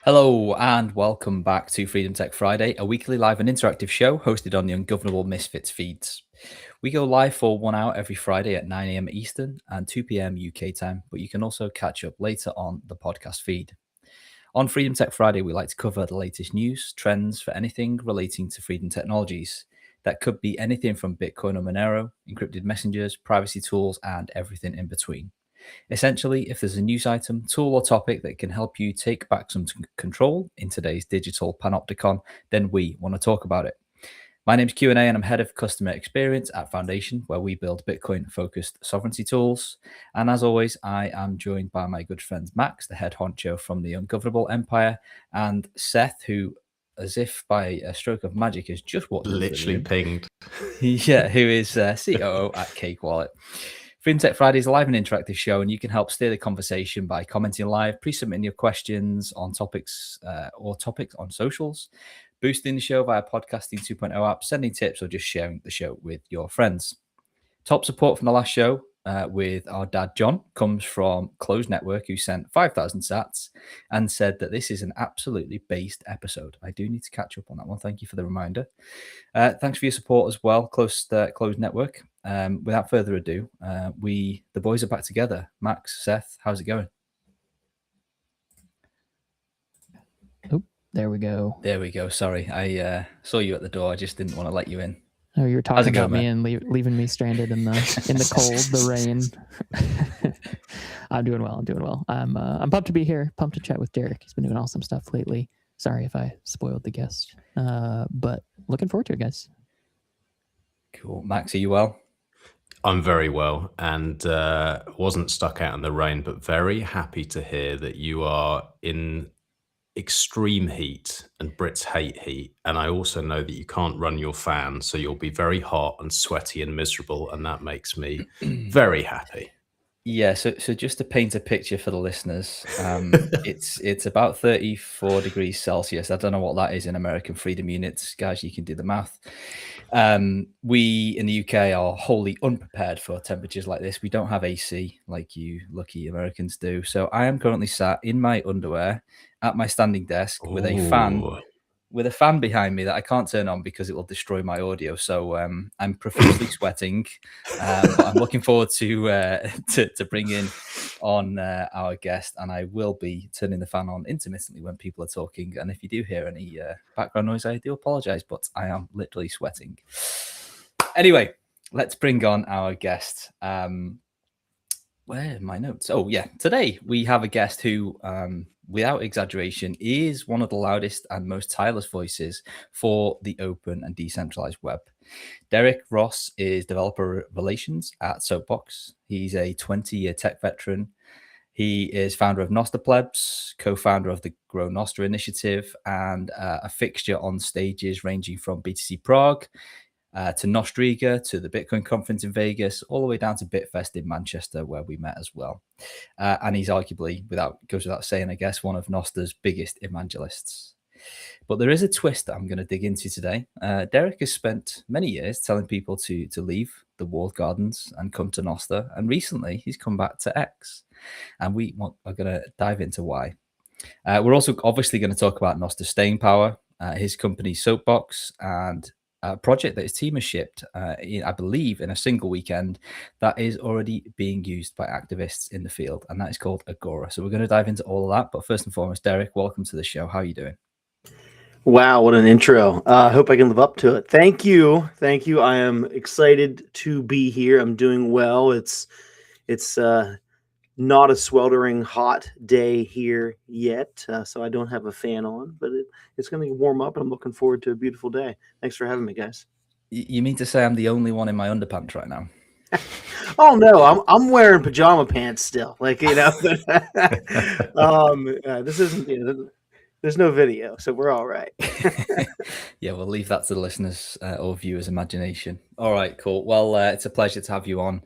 Hello and welcome back to Freedom Tech Friday, a weekly live and interactive show hosted on the Ungovernable Misfits feeds. We go live for 1 hour every Friday at 9 a.m. Eastern and 2 p.m. UK time, but you can also catch up later on the podcast feed. On Freedom Tech Friday, we like to cover the latest news, trends for anything relating to freedom technologies. That could be anything from Bitcoin or Monero, encrypted messengers, privacy tools, and everything in between. Essentially, if there's a news item, tool, or topic that can help you take back some control in today's digital panopticon, then we want to talk about it. My name's Q&A and I'm head of customer experience at Foundation, where we build Bitcoin-focused sovereignty tools. And as always, I am joined by my good friend Max, the head honcho from the Ungovernable Empire, and Seth, who, as if by a stroke of magic, has just walked literally pinged. Yeah, who is COO at Cake Wallet. Freedom Tech Friday is a live and interactive show, and you can help steer the conversation by commenting live, pre-submitting your questions on topics on socials, boosting the show via Podcasting 2.0 app, sending tips, or just sharing the show with your friends. Top support from the last show with our dad, John, comes from Closed Network, who sent 5,000 sats and said that this is an absolutely based episode. I do need to catch up on that one. Thank you for the reminder. Thanks for your support as well, Closed Network. Without further ado, the boys are back together. Max, Seth, how's it going? Oh, there we go. There we go. Sorry, I saw you at the door. I just didn't want to let you in. Oh, you were talking about me and leaving me stranded in the cold, the rain. I'm doing well. I'm pumped to be here. Pumped to chat with Derek. He's been doing awesome stuff lately. Sorry if I spoiled the guest, but looking forward to it, guys. Cool. Max, are you well? I'm very well and wasn't stuck out in the rain, but very happy to hear that you are in extreme heat, and Brits hate heat. And I also know that you can't run your fan, so you'll be very hot and sweaty and miserable, and that makes me very happy. Yeah, so just to paint a picture for the listeners, it's about 34 degrees Celsius. I don't know what that is in American freedom units. Guys, you can do the math. We in the UK are wholly unprepared for temperatures like this. We don't have AC like you lucky Americans do. So I am currently sat in my underwear at my standing desk with a fan behind me that I can't turn on because it will destroy my audio. So I'm profusely sweating. But I'm looking forward to bring in on our guest, and I will be turning the fan on intermittently when people are talking. And if you do hear any background noise, I do apologize, but I am literally sweating. Anyway, let's bring on our guest. Where are my notes? Oh, yeah. Today we have a guest who, without exaggeration, is one of the loudest and most tireless voices for the open and decentralized web. Derek Ross is developer relations at Soapbox. He's a 20-year tech veteran. He is founder of Nostr Plebs, co-founder of the Grow Nostr initiative, and a fixture on stages ranging from BTC Prague to Nostriga, to the Bitcoin conference in Vegas, all the way down to Bitfest in Manchester, where we met as well. And he's arguably, goes without saying, I guess, one of Nostr's biggest evangelists. But there is a twist that I'm going to dig into today. Derek has spent many years telling people to leave the walled gardens and come to Nostr. And recently he's come back to X. And we are going to dive into why. We're also obviously going to talk about Nostr's staying power, his company Soapbox, and a project that his team has shipped, I believe, in a single weekend that is already being used by activists in the field, and that is called Agora. So we're going to dive into all of that. But first and foremost, Derek, welcome to the show. How are you doing? Wow, what an intro. I hope I can live up to it. Thank you. I am excited to be here. I'm doing well. It's not a sweltering hot day here yet, so I don't have a fan on, but it's going to warm up, and I'm looking forward to a beautiful day. Thanks for having me, guys. You mean to say I'm the only one in my underpants right now? Oh no, I'm wearing pajama pants still. This isn't. There's no video, so we're all right. Yeah, we'll leave that to the listeners or viewers' imagination. All right, cool. Well, it's a pleasure to have you on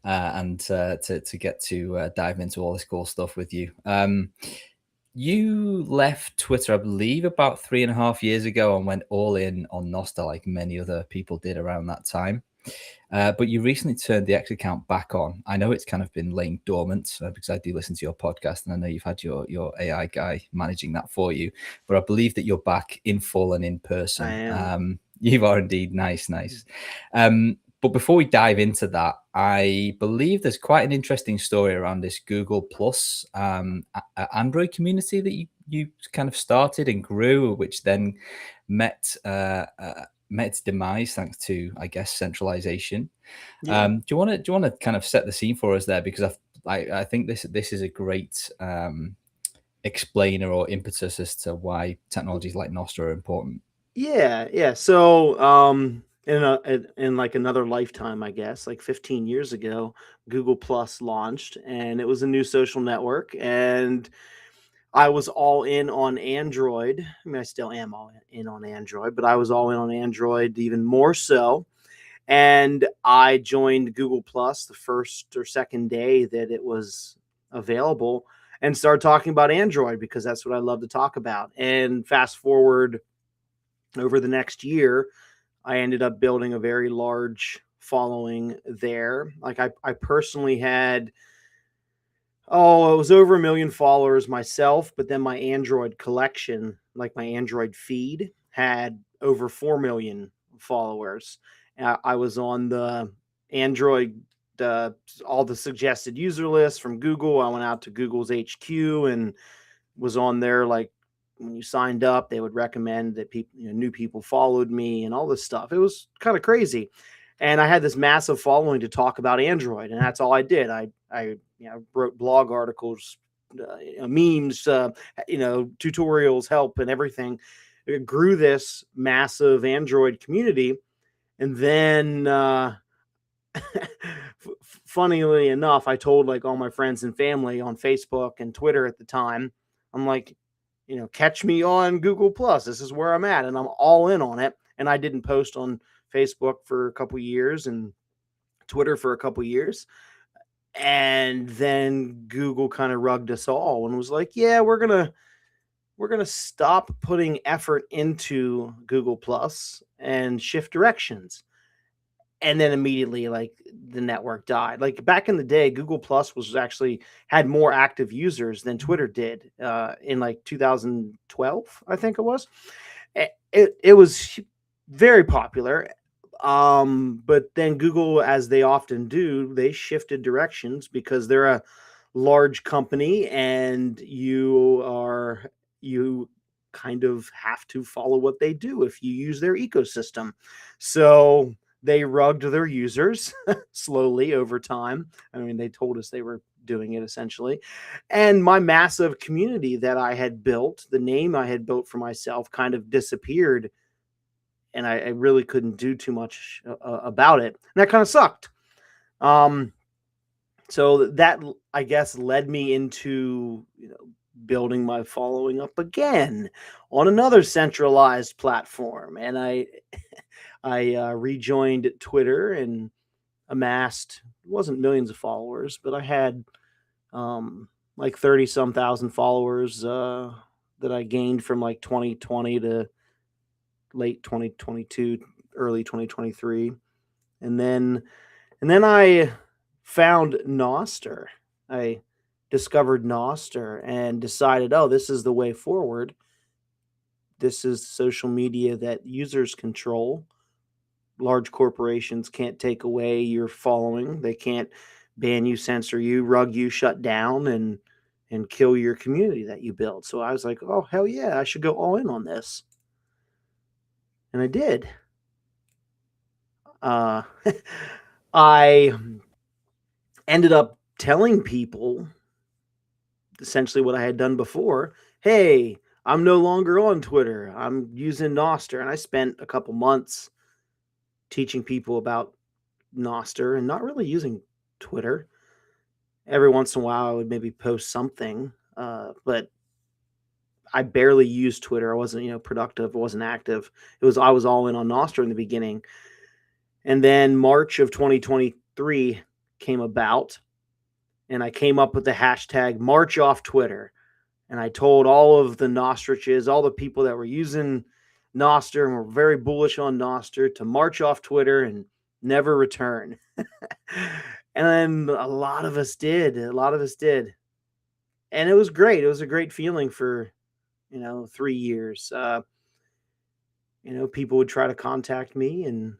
and to get to dive into all this cool stuff with you. You left Twitter, I believe, about 3.5 years ago and went all in on Nostr, like many other people did around that time. But you recently turned the X account back on. I know it's kind of been laying dormant because I do listen to your podcast, and I know you've had your AI guy managing that for you. But I believe that you're back in full and in person. I am. You are indeed. Nice. But before we dive into that, I believe there's quite an interesting story around this Google Plus Android community that you kind of started and grew, which then met its demise thanks to, I guess, centralization. Yeah. Do you want to kind of set the scene for us there, because I think this is a great explainer or impetus as to why technologies like Nostr are important. Yeah. So, in like another lifetime, I guess, like 15 years ago, Google Plus launched, and it was a new social network, and I was all in on Android. I mean, I still am all in on Android, but I was all in on Android even more so. And I joined Google Plus the first or second day that it was available, and started talking about Android because that's what I love to talk about. And fast forward over the next year, I ended up building a very large following there. Like I personally had, it was over 1 million followers myself, but then my Android collection, like my Android feed, had over 4 million followers. I was on the Android, all the suggested user lists from Google. I went out to Google's HQ and was on there. Like when you signed up, they would recommend that people, new people followed me and all this stuff. It was kind of crazy. And I had this massive following to talk about Android, and that's all I did. I wrote blog articles, memes, tutorials, help, and everything. It grew this massive Android community, and then, funnily enough, I told like all my friends and family on Facebook and Twitter at the time. I'm like, catch me on Google Plus. This is where I'm at, and I'm all in on it. And I didn't post on Facebook for a couple years and Twitter for a couple years. And then Google kind of rugged us all and was like, yeah, we're going to stop putting effort into Google Plus and shift directions. And then immediately, like, the network died. Like back in the day, Google Plus was actually had more active users than Twitter did in like 2012, I think it was. It was very popular. But then Google, as they often do, they shifted directions because they're a large company, and you kind of have to follow what they do if you use their ecosystem. So they rugged their users slowly over time. I mean, they told us they were doing it essentially. And my massive community that I had built, the name I had built for myself, kind of disappeared. And I really couldn't do too much about it. And that kind of sucked. So that, I guess, led me into, building my following up again on another centralized platform. And I rejoined Twitter and amassed, it wasn't millions of followers, but I had like 30 some thousand followers that I gained from like 2020 to late 2022, early 2023. And then I found Nostr. I discovered Nostr and decided, this is the way forward. This is social media that users control. Large corporations can't take away your following. They can't ban you, censor you, rug you, shut down, and kill your community that you build. So I was like, oh, hell yeah, I should go all in on this. And I did. I ended up telling people essentially what I had done before. Hey, I'm no longer on Twitter. I'm using Nostr. And I spent a couple months teaching people about Nostr and not really using Twitter. Every once in a while, I would maybe post something, but I barely used Twitter. I wasn't, productive. I wasn't active. I was all in on Nostr in the beginning. And then March of 2023 came about, and I came up with the hashtag March Off Twitter. And I told all of the Nostriches, all the people that were using Nostr and were very bullish on Nostr, to march off Twitter and never return. And then a lot of us did. And it was great. It was a great feeling for, 3 years. People would try to contact me, and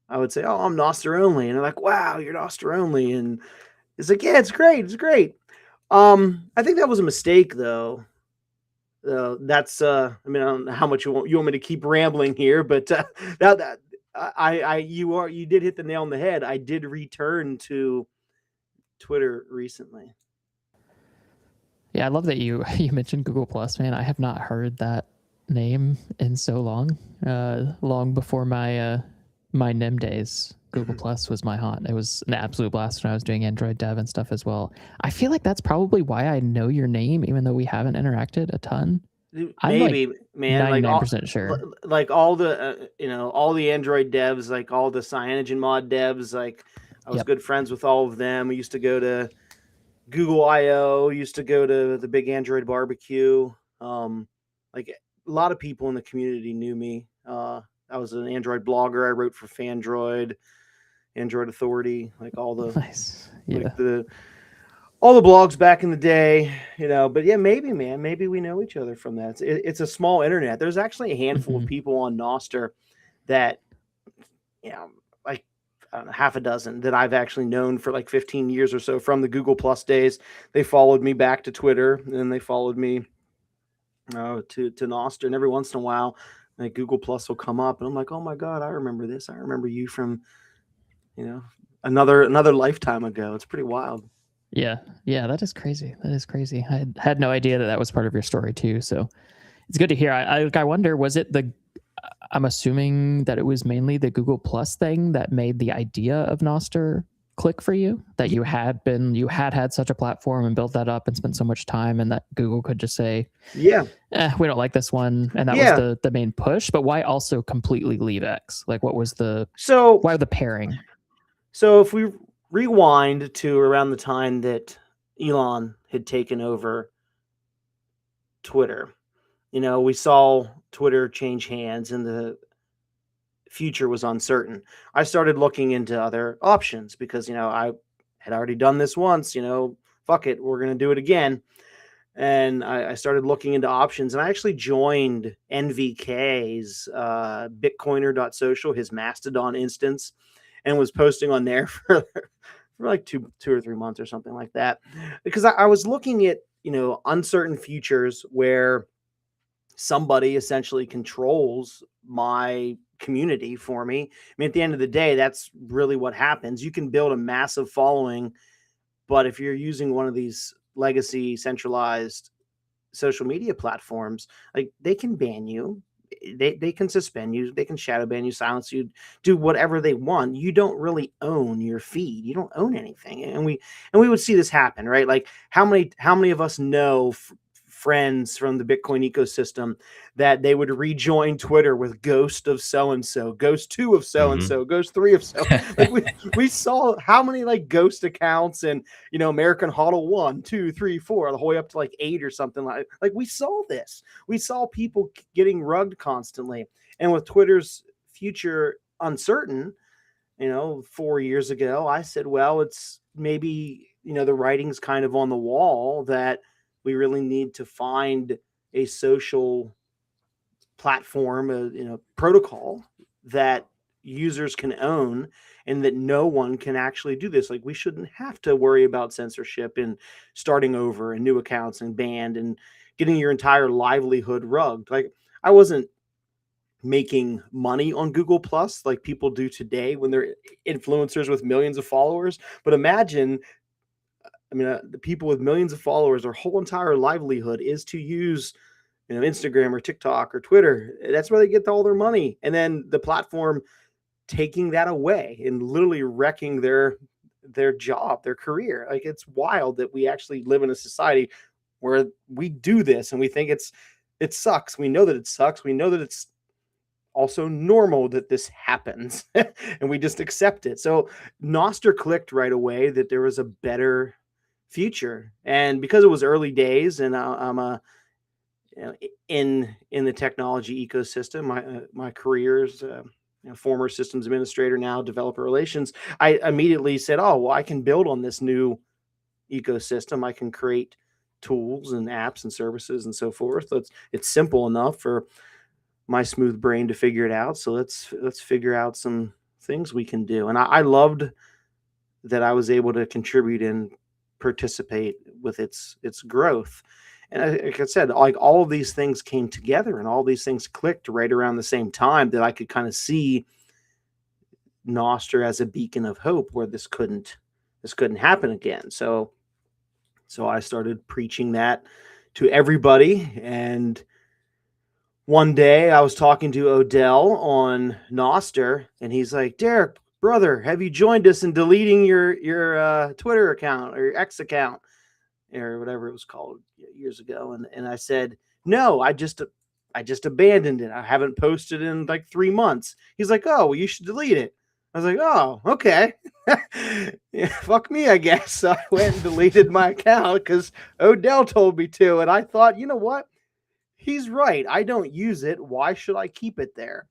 I would say, "Oh, I'm Nostr only." And they're like, "Wow, you're Nostr only." And it's like, "Yeah, it's great. It's great." I think that was a mistake, though. That's I mean, I don't know how much you want me to keep rambling here, but you did hit the nail on the head. I did return to Twitter recently. Yeah, I love that you mentioned Google Plus, man. I have not heard that name in so long. Long before my my NIM days, Google Plus was my haunt. It was an absolute blast when I was doing Android dev and stuff as well. I feel like that's probably why I know your name, even though we haven't interacted a ton. Maybe, man, like 99% sure. Like all the all the Android devs, like all the CyanogenMod devs, like I was good friends with all of them. We used to go to Google I/O, used to go to the big Android barbecue. Like a lot of people in the community knew me. I was an Android blogger. I wrote for Fandroid, Android Authority, like all the nice, like all the blogs back in the day, But yeah, maybe, man, maybe we know each other from that. It's a small internet. There's actually a handful of people on Nostr that, like, I don't know, half a dozen that I've actually known for like 15 years or so from the Google Plus days. They followed me back to Twitter, and then they followed me to Nostr. And every once in a while, like Google Plus will come up, and I'm like, "Oh my God, I remember this. I remember you from, another lifetime ago." It's pretty wild. Yeah, that is crazy. I had no idea that was part of your story too. So it's good to hear. I wonder, was it I'm assuming that it was mainly the Google Plus thing that made the idea of Nostr click for you, that you had such a platform and built that up and spent so much time, and that Google could just say, we don't like this one, and that was the main push. But why also completely leave X? Like, what was why the pairing? So if we rewind to around the time that Elon had taken over Twitter, we saw Twitter change hands and the future was uncertain. I started looking into other options because, I had already done this once, fuck it, we're going to do it again. And I started looking into options, and I actually joined NVK's Bitcoiner.social, his Mastodon instance, and was posting on there for like two or 3 months or something like that, because I was looking at, uncertain futures where somebody essentially controls my community for me. I mean, at the end of the day, that's really what happens. You can build a massive following, but if you're using one of these legacy centralized social media platforms, like, they can ban you, they can suspend you, they can shadow ban you, silence you, do whatever they want. You don't really own your feed. You don't own anything. And we would see this happen, right? Like, how many of us know friends from the Bitcoin ecosystem that they would rejoin Twitter with Ghost of so-and-so, Ghost 2 of so-and-so, Ghost 3 of so. Like, we saw how many like ghost accounts and, American Hodl 1, 2, 3, 4, the whole way up to like 8 or something like we saw this. We saw people getting rugged constantly. And with Twitter's future uncertain, 4 years ago, I said, well, it's maybe, the writing's kind of on the wall that we really need to find a social platform, protocol that users can own, and that no one can actually do this. Like, we shouldn't have to worry about censorship and starting over and new accounts and banned and getting your entire livelihood rugged. Like, I wasn't making money on Google Plus like people do today when they're influencers with millions of followers. But imagine, the people with millions of followers, their whole entire livelihood is to use, Instagram or TikTok or Twitter. That's where they get all their money. And then the platform taking that away and literally wrecking their job, their career. Like, it's wild that we actually live in a society where we do this and we think it sucks. We know that it sucks. We know that it's also normal that this happens and we just accept it. So Nostr clicked right away that there was a better future. And because it was early days, and I'm a in the technology ecosystem, my career's former systems administrator, now developer relations, I immediately said, oh, well, I can build on this new ecosystem. I can create tools and apps and services and so forth. It's simple enough for my smooth brain to figure it out. So let's figure out some things we can do. And I loved that I was able to contribute and participate with its growth. And like I said, like all of these things came together and all these things clicked right around the same time, that I could kind of see Nostr as a beacon of hope where this couldn't happen again. So I started preaching that to everybody. And one day I was talking to Odell on Nostr, and he's like, Derek, brother, have you joined us in deleting your Twitter account or your X account or whatever it was called years ago? And I said, no, I just abandoned it. I haven't posted in like 3 months. He's like, oh, well, you should delete it. I was like, oh, okay. Yeah, fuck me, I guess. So I went and deleted my account because Odell told me to. And I thought, you know what? He's right. I don't use it. Why should I keep it there?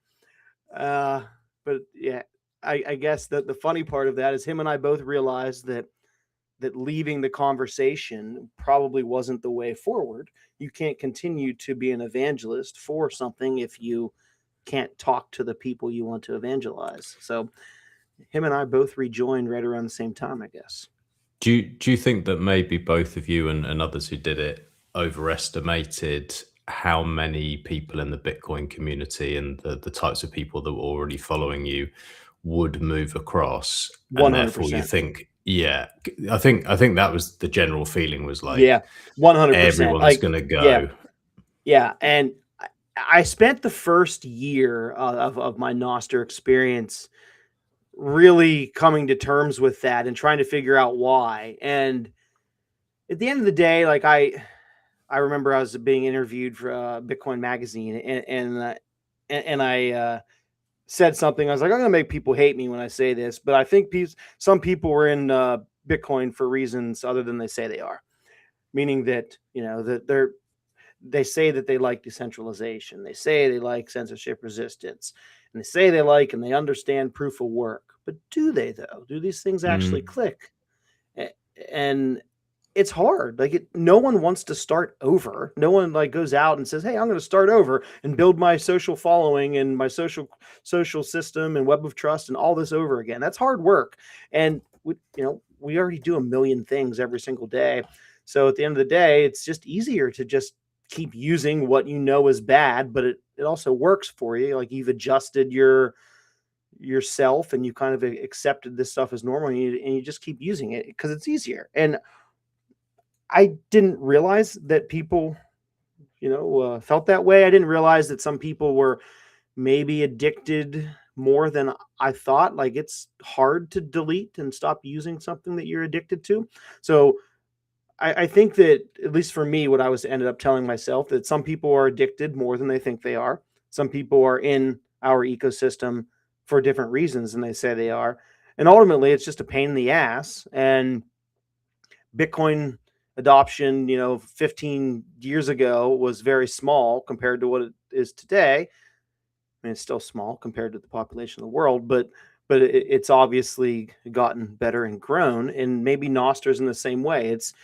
But yeah, I guess that the funny part of that is him and I both realized that leaving the conversation probably wasn't the way forward. You can't continue to be an evangelist for something if you can't talk to the people you want to evangelize. So him and I both rejoined right around the same time, I guess. Do you think that maybe both of you and others who did it overestimated how many people in the Bitcoin community and the types of people that were already following you would move across? 100%. And therefore you think, yeah, I think that was the general feeling, was like, yeah, 100%. Everyone's going to go. Yeah. And I spent the first year of my Nostr experience really coming to terms with that and trying to figure out why. And at the end of the day, like I remember I was being interviewed for Bitcoin Magazine, and I said something. I was like, I'm going to make people hate me when I say this, but I think some people were in Bitcoin for reasons other than they say they are. Meaning that, that they say that they like decentralization. They say they like censorship resistance. And they say they like and they understand proof of work. But do they, though? Do these things actually click? And it's hard. Like no one wants to start over. No one like goes out and says, hey, I'm going to start over and build my social following and my social system and web of trust and all this over again. That's hard work. And we already do a million things every single day. So at the end of the day, it's just easier to just keep using what you know is bad, but it also works for you. Like you've adjusted yourself and you kind of accepted this stuff as normal, and you just keep using it because it's easier. And I didn't realize that people, felt that way. I didn't realize that some people were maybe addicted more than I thought. Like it's hard to delete and stop using something that you're addicted to. So I think that, at least for me, what I ended up telling myself, that some people are addicted more than they think they are. Some people are in our ecosystem for different reasons than they say they are. And ultimately, it's just a pain in the ass. And Bitcoin adoption, 15 years ago was very small compared to what it is today. I mean, it's still small compared to the population of the world, but it's obviously gotten better and grown. And maybe Nostr's in the same way. It's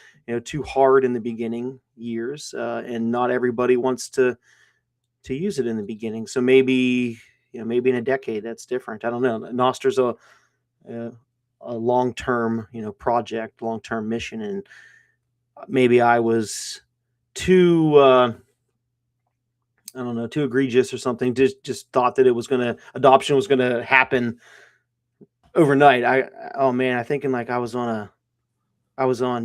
too hard in the beginning years, and not everybody wants to use it in the beginning. So maybe maybe in a decade that's different. I don't know. Nostr's a long-term project, long-term mission, and maybe I was too too egregious or something. Just thought that adoption was gonna happen overnight. I think I was on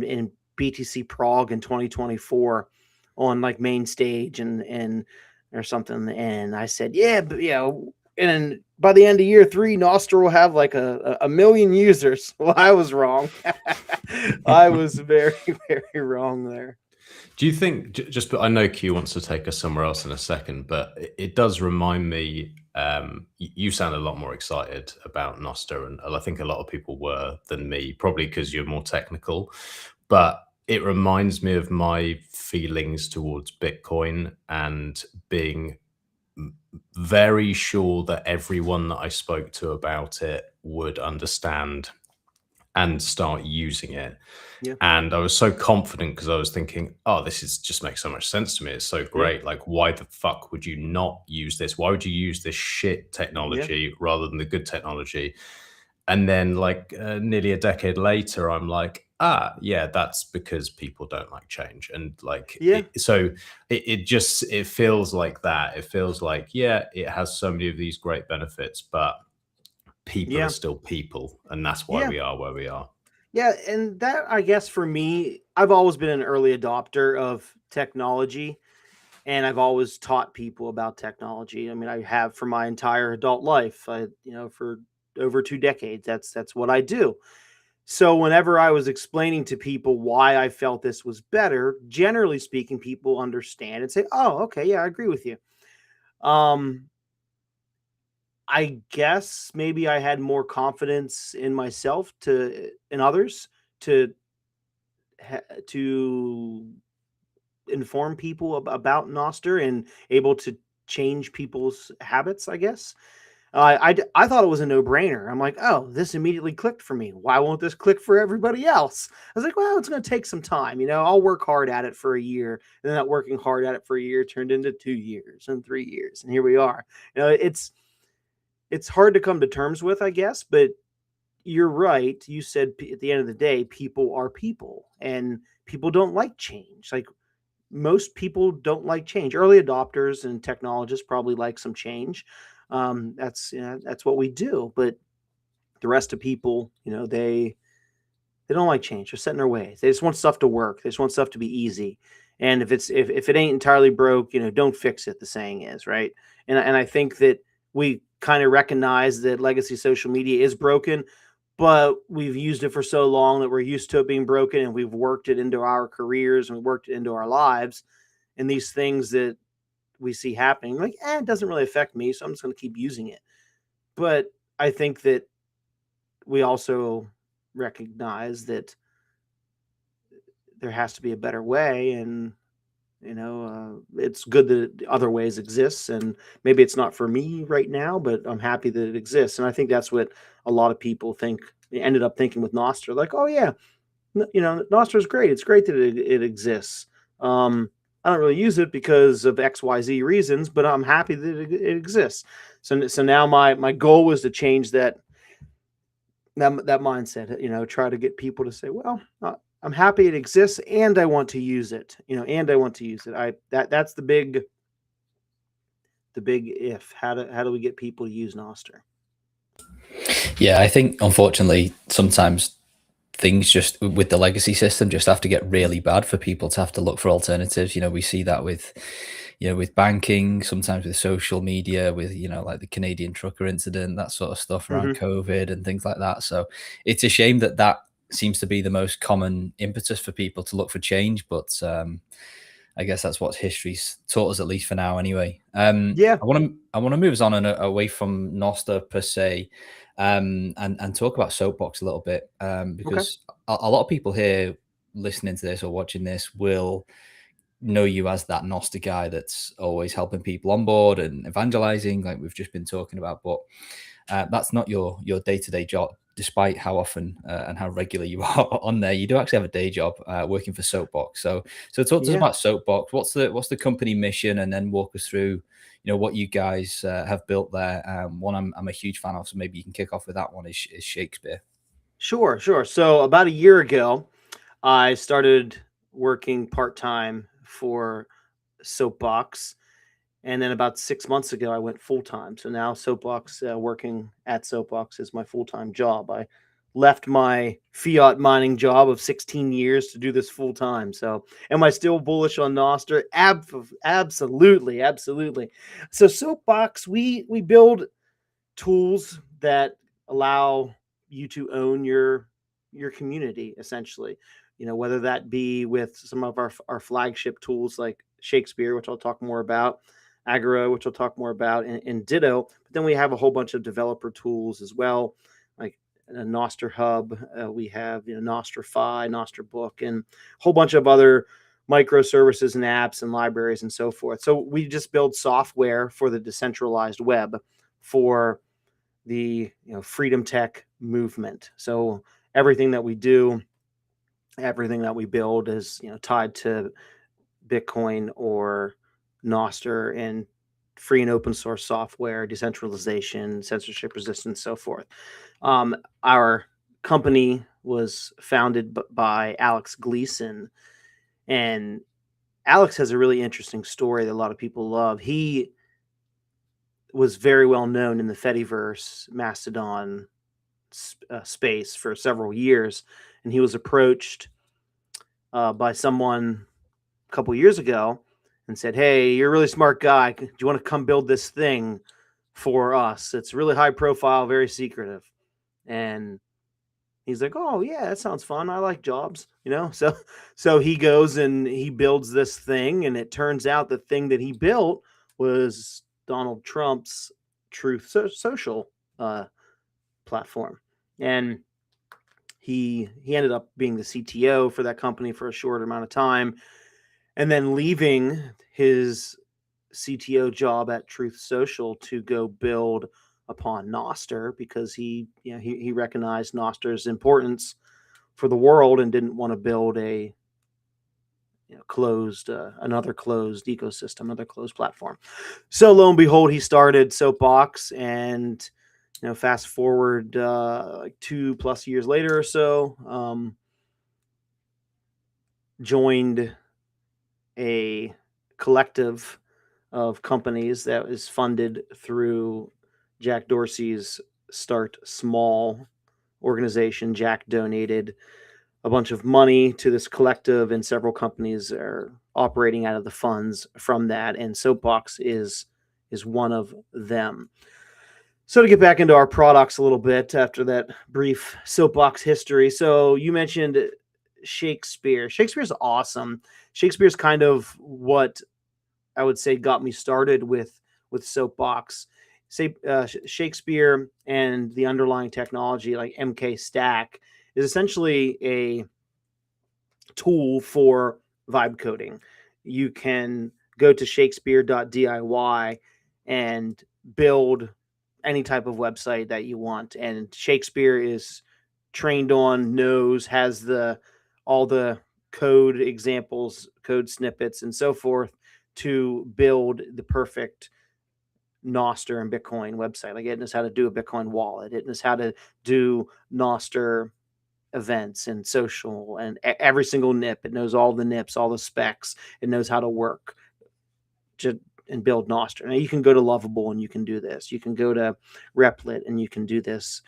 in BTC Prague in 2024 on like main stage and or something, and I said, and by the end of year 3, Nostr will have like a million users. Well, I was wrong. I was very, very wrong there. Do you think, I know Q wants to take us somewhere else in a second, but it does remind me, you sound a lot more excited about Nostr, and I think a lot of people were than me, probably because you're more technical. but it reminds me of my feelings towards Bitcoin and being very sure that everyone that I spoke to about it would understand and start using it. Yeah. And I was so confident because I was thinking, oh, this is just makes so much sense to me. It's so great. Like, why the fuck would you not use this? Why would you use this shit technology rather than the good technology? And then, like, nearly a decade later, I'm like, yeah, that's because people don't like change. And like, it feels like that. It feels like, yeah, it has so many of these great benefits, but people are still people. And that's why we are where we are. Yeah, and that, I guess, for me, I've always been an early adopter of technology, and I've always taught people about technology. I mean, I have for my entire adult life. For over 2 decades, that's what I do. So whenever I was explaining to people why I felt this was better, generally speaking, people understand and say, "Oh, okay, yeah, I agree with you." Um, I guess maybe I had more confidence in myself in others to to inform people about Nostr and able to change people's habits, I guess. I thought it was a no-brainer. I'm like, oh, this immediately clicked for me. Why won't this click for everybody else? I was like, well, it's going to take some time. I'll work hard at it for a year. And then that working hard at it for a year turned into 2 years and 3 years. And here we are. It's hard to come to terms with, I guess, but you're right. You said at the end of the day, people are people, and people don't like change. Like, most people don't like change. Early adopters and technologists probably like some change. That's what we do. But the rest of people, they don't like change. They're set in their ways. They just want stuff to work. They just want stuff to be easy. And if it ain't entirely broke, don't fix it. The saying is, right. And I think that we kind of recognize that legacy social media is broken, but we've used it for so long that we're used to it being broken, and we've worked it into our careers and we worked it into our lives. And these things that we see happening, like, it doesn't really affect me, so I'm just going to keep using it. But I think that we also recognize that there has to be a better way, and it's good that other ways exist, and maybe it's not for me right now, but I'm happy that it exists. And I think that's what a lot of people ended up thinking with Nostr, like, oh yeah, Nostr is great. It's great that it exists. I don't really use it because of XYZ reasons, but I'm happy that it exists. So now my goal was to change that mindset, try to get people to say, well, I'm happy it exists, and I want to use it, and I want to use it. That's the big if. How do we get people to use Nostr? Yeah, I think unfortunately sometimes things just with the legacy system just have to get really bad for people to have to look for alternatives. We see that with with banking, sometimes with social media, with like the Canadian trucker incident, that sort of stuff around COVID and things like that. So it's a shame that seems to be the most common impetus for people to look for change, but I guess that's what history's taught us, at least for now anyway. I want to move us on and away from Nostr per se, and talk about Soapbox a little bit, because a lot of people here listening to this or watching this will know you as that Nostr guy that's always helping people on board and evangelizing, like we've just been talking about. But that's not your day-to-day job, despite how often and how regular you are on there. You do actually have a day job working for Soapbox. So talk to us about Soapbox. What's the company mission, and then walk us through what you guys have built there. One I'm a huge fan of, so maybe you can kick off with that one. Is Shakespeare. Sure. So about a year ago, I started working part-time for Soapbox, and then about 6 months ago, I went full-time. So now Soapbox, working at Soapbox, is my full-time job. I left my fiat mining job of 16 years to do this full-time. So am I still bullish on Nostr? Absolutely. So Soapbox, we build tools that allow you to own your community, essentially. Whether that be with some of our flagship tools like Shakespeare, which I'll talk more about, Agora, which I'll talk more about, and Ditto. But then we have a whole bunch of developer tools as well, like a Nostr hub. We have Nostr Nostr Book, and a whole bunch of other microservices and apps and libraries and so forth. So we just build software for the decentralized web for the freedom tech movement. So everything that we do, everything that we build is tied to Bitcoin or Nostr and free and open source software, decentralization, censorship resistance, so forth. Our company was founded by Alex Gleason, and Alex has a really interesting story that a lot of people love. He was very well known in the Fediverse Mastodon space for several years, and he was approached by someone a couple years ago and said, "Hey, you're a really smart guy. Do you want to come build this thing for us? It's really high profile, very secretive." And he's like, "Oh yeah, that sounds fun. I like jobs, So he goes and he builds this thing, and it turns out the thing that he built was Donald Trump's Truth Social platform, and he ended up being the CTO for that company for a short amount of time, and then leaving his CTO job at Truth Social to go build upon Nostr because he recognized Nostr's importance for the world and didn't want to build a another closed ecosystem, another closed platform. So lo and behold, he started Soapbox, and fast forward like 2+ years later or so, joined a collective of companies that is funded through Jack Dorsey's Start Small organization. Jack donated a bunch of money to this collective, and several companies are operating out of the funds from that, and Soapbox is one of them. So to get back into our products a little bit after that brief Soapbox history. So you mentioned Shakespeare. Shakespeare's awesome. Shakespeare's kind of what I would say got me started with Soapbox. Shakespeare and the underlying technology like MK Stack is essentially a tool for vibe coding. You can go to shakespeare.diy and build any type of website that you want. And Shakespeare is trained on, has all the code examples, code snippets, and so forth to build the perfect Nostr and Bitcoin website. Like it knows how to do a Bitcoin wallet. It knows how to do Nostr events and social and every single nip. It knows all the nips, all the specs. It knows how to work and build Nostr. Now you can go to Lovable and you can do this. You can go to Replit and you can do this,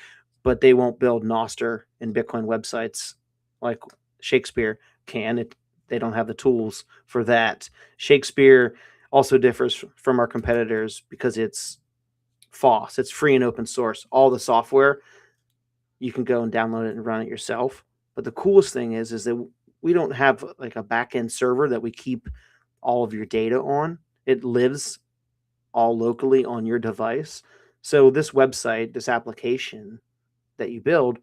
but they won't build Nostr and Bitcoin websites like Shakespeare can. They don't have the tools for that. Shakespeare also differs from our competitors because it's FOSS. It's free and open source. All the software, you can go and download it and run it yourself. But the coolest thing is that we don't have like a back-end server that we keep all of your data on. It lives all locally on your device. So this website, this application that you build,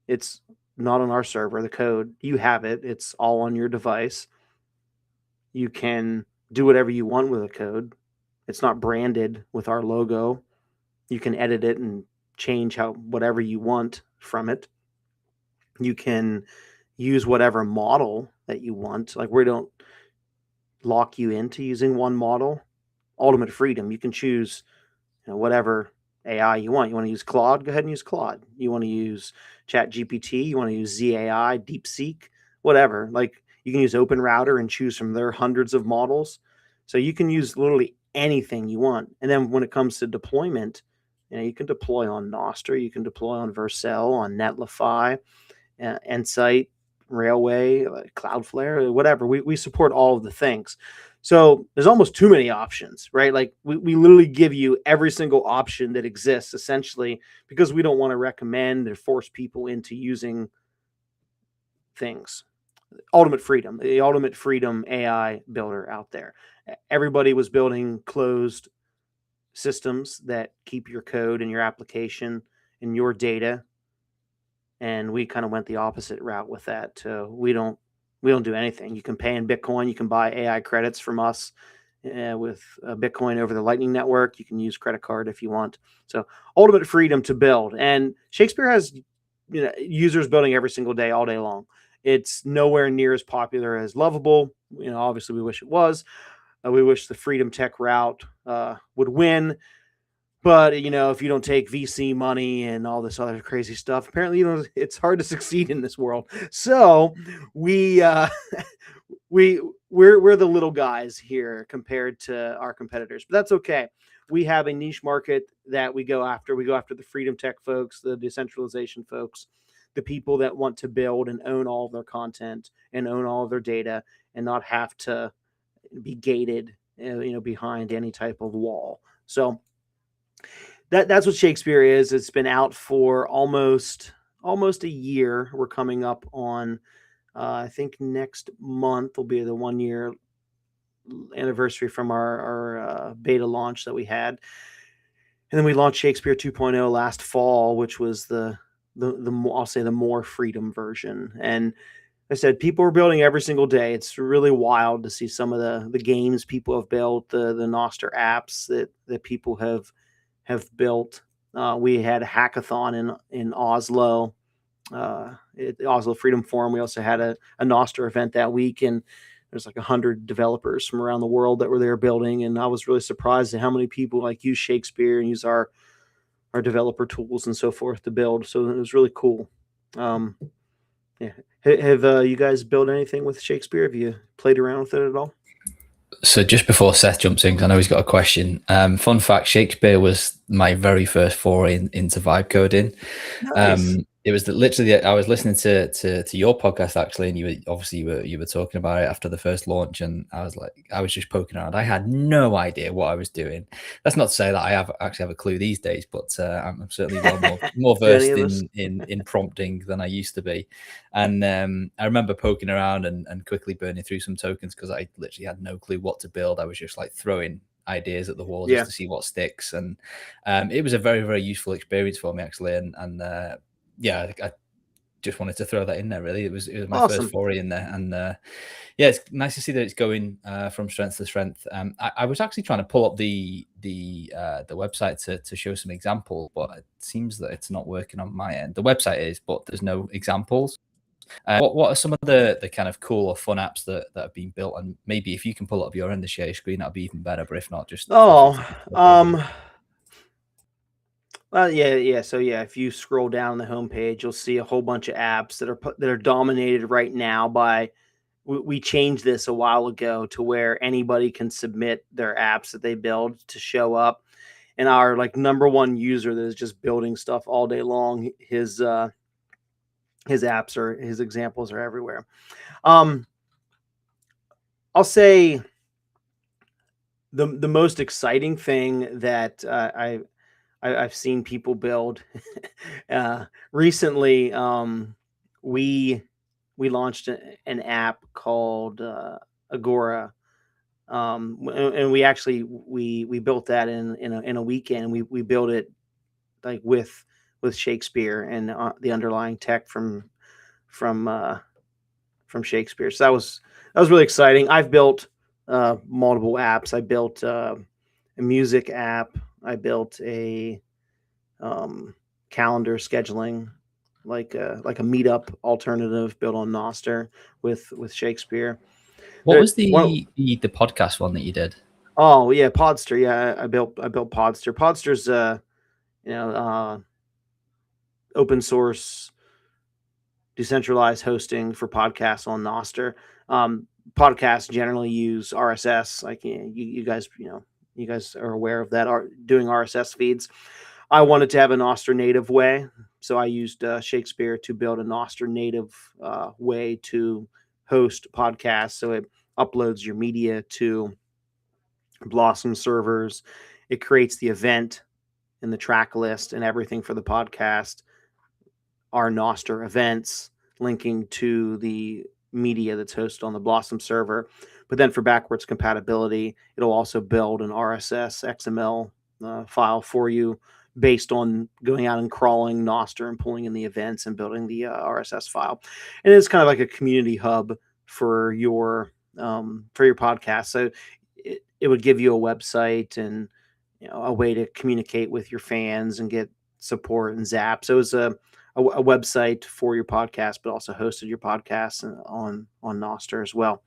it's not on our server. The code, you have it. It's all on your device. You can do whatever you want with the code. It's not branded with our logo. You can edit it and change whatever you want from it. You can use whatever model that you want. Like we don't lock you into using one model. Ultimate freedom. You can choose whatever AI you want. You want to use Claude? Go ahead and use Claude. You want to use ChatGPT? You want to use ZAI, DeepSeek, whatever. Like you can use OpenRouter and choose from their hundreds of models. So you can use literally anything you want. And then when it comes to deployment, you can deploy on Nostr, you can deploy on Vercel, on Netlify, Insight, Railway, Cloudflare, whatever. We support all of the things. So there's almost too many options, right? Like we literally give you every single option that exists essentially because we don't want to recommend or force people into using things. Ultimate freedom, the ultimate freedom AI builder out there. Everybody was building closed systems that keep your code and your application and your data and we kind of went the opposite route with that. We don't do anything. You can pay in Bitcoin. You can buy AI credits from us with Bitcoin over the Lightning Network. You can use credit card if you want. So ultimate freedom to build. And Shakespeare has users building every single day, all day long. It's nowhere near as popular as Lovable. Obviously we wish it was. We wish the freedom tech route would win. But if you don't take VC money and all this other crazy stuff, apparently it's hard to succeed in this world. So we're the little guys here compared to our competitors, but that's okay. We have a niche market that we go after. We go after the freedom tech folks, the decentralization folks, the people that want to build and own all of their content and own all of their data and not have to be gated, behind any type of wall. So that's what Shakespeare is. It's been out for almost a year. We're coming up on, I think next month will be the 1 year anniversary from our beta launch that we had. And then we launched Shakespeare 2.0 last fall, which was the I'll say the more freedom version. And I said, people are building every single day. It's really wild to see some of the games people have built, the Nostr apps that people have built. We had a hackathon in Oslo, at the Oslo Freedom Forum. We also had a Nostr event that week, and there's like 100 developers from around the world that were there building. And I was really surprised at how many people use Shakespeare and use our developer tools and so forth to build. So it was really cool. Yeah. Have you guys built anything with Shakespeare? Have you played around with it at all? So just before Seth jumps in, because I know he's got a question. Fun fact: Shakespeare was my very first foray into vibe coding. Nice. It was literally I was listening to your podcast actually, and you were talking about it after the first launch, and I was just poking around. I had no idea what I was doing. That's not to say that I actually have a clue these days, but I'm certainly more versed in prompting than I used to be. And I remember poking around and quickly burning through some tokens because I literally had no clue what to build. I was just throwing ideas at the wall just to see what sticks, and it was a very, very useful experience for me actually. And yeah, I just wanted to throw that in there. Really, it was my awesome. first foray in there, and yeah, it's nice to see that it's going from strength to strength. I was actually trying to pull up the website to show some examples, but it seems that it's not working on my end. The website is, but there's no examples. What are some of the kind of cool or fun apps that have been built? And maybe if you can pull up your end to share your screen, that'd be even better. But if not, just well, yeah. So yeah, if you scroll down the homepage, you'll see a whole bunch of apps that are dominated right now by. We changed this a while ago to where anybody can submit their apps that they build to show up, and our number one user that is just building stuff all day long, his apps or his examples are everywhere. I'll say the most exciting thing that I've seen people build recently. We launched an app called Agora, and we actually we built that in a weekend. We built it with Shakespeare and the underlying tech from Shakespeare. So that was really exciting. I've built multiple apps. I built a music app. I built a calendar scheduling, like a meetup alternative built on Nostr with Shakespeare. What was the podcast one that you did? Oh yeah, Podster. Yeah, I built Podster. Podster's open source decentralized hosting for podcasts on Nostr. Podcasts generally use RSS. You guys are aware of that. Are doing RSS feeds. I wanted to have a Nostr native way, so I used Shakespeare to build a Nostr native way to host podcasts. So it uploads your media to Blossom servers. It creates the event and the track list and everything for the podcast. Our Nostr events linking to the media that's hosted on the Blossom server. But then for backwards compatibility, it'll also build an RSS XML file for you based on going out and crawling Nostr and pulling in the events and building the RSS file. And it's kind of like a community hub for your podcast. So it would give you a website and a way to communicate with your fans and get support and zap. So it was a website for your podcast, but also hosted your podcast on Nostr as well.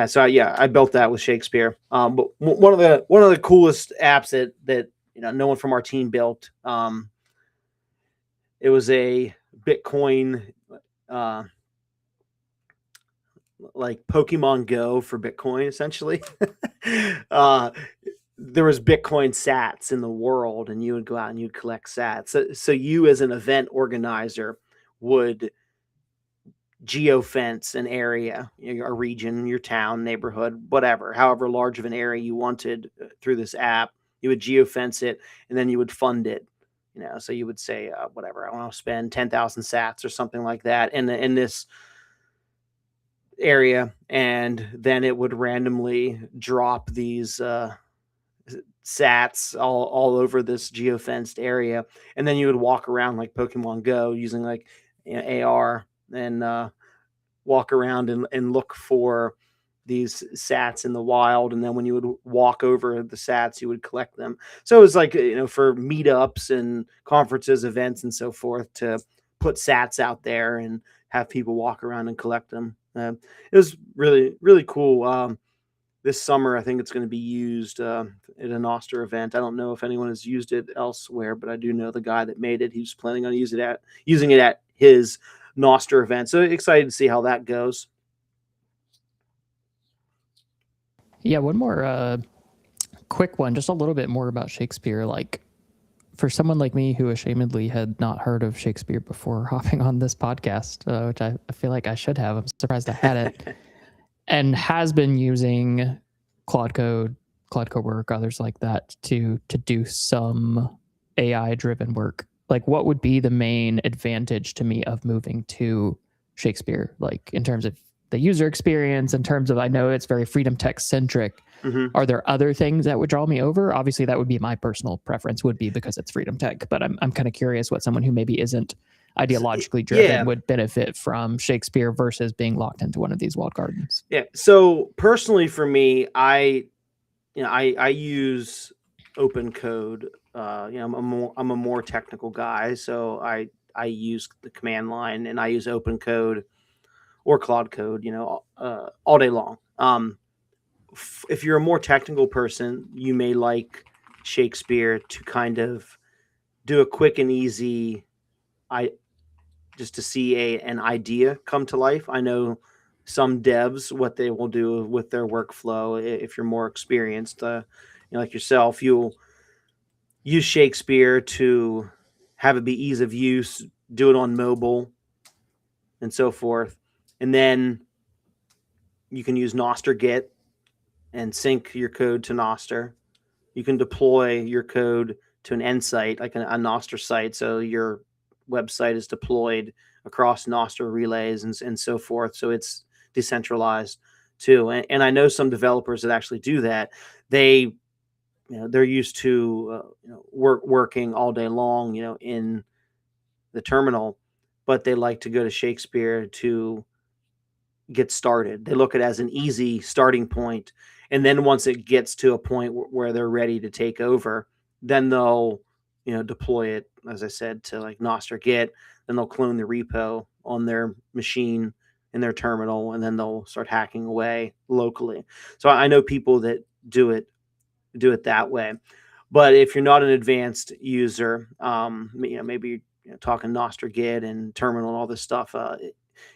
So I built that with Shakespeare. But one of the coolest apps that no one from our team built. It was a Bitcoin, like Pokemon Go for Bitcoin, essentially. There was Bitcoin sats in the world, and you would go out and you'd collect sats. So you, as an event organizer, would geofence an area, a region, your town, neighborhood, whatever, however large of an area you wanted through this app. You would geofence it, and then you would fund it. So you would say, whatever, I want to spend 10,000 sats or something like that in this area, and then it would randomly drop these sats all over this geofenced area, and then you would walk around like Pokemon Go using like AR and walk around and look for these sats in the wild, and then when you would walk over the sats, you would collect them. So it was like for meetups and conferences, events, and so forth, to put sats out there and have people walk around and collect them. It was really, really cool. This summer, I think it's going to be used at a Nostr event. I don't know if anyone has used it elsewhere, but I do know the guy that made it. He was planning on using it at his Nostr event. So excited to see how that goes. Yeah, one more quick one, just a little bit more about Shakespeare. Like, for someone like me who ashamedly had not heard of Shakespeare before hopping on this podcast, which I feel like I should have. I'm surprised I had it. And has been using Claude Code, work, others like that to do some AI-driven work. Like, what would be the main advantage to me of moving to Shakespeare? Like, in terms of the user experience, in terms of, I know it's very freedom text centric. Mm-hmm. Are there other things that would draw me over? Obviously, that would be my personal preference, would be because it's freedom tech. But I'm kind of curious what someone who maybe isn't ideologically driven would benefit from Shakespeare versus being locked into one of these walled gardens. Yeah. So personally, for me, I use open code. I'm a more technical guy, so I use the command line, and I use open code or Claude Code, all day long. If you're a more technical person, you may like Shakespeare to kind of do a quick and easy, just to see an idea come to life. I know some devs, what they will do with their workflow, if you're more experienced, like yourself, you'll use Shakespeare to have it be ease of use, do it on mobile, and so forth. And then you can use Nostr Git and sync your code to Nostr. You can deploy your code to an end site, like a Nostr site, so your website is deployed across Nostr relays and so forth. So it's decentralized too. And I know some developers that actually do that. They're used to working all day long, in the terminal, but they like to go to Shakespeare to get started. They look at it as an easy starting point. And then once it gets to a point where they're ready to take over, then they'll, deploy it, as I said, to like Nostr Git. Then they'll clone the repo on their machine in their terminal, and then they'll start hacking away locally. So I know people that do it that way. But if you're not an advanced user, maybe talking Nostr Git and terminal and all this stuff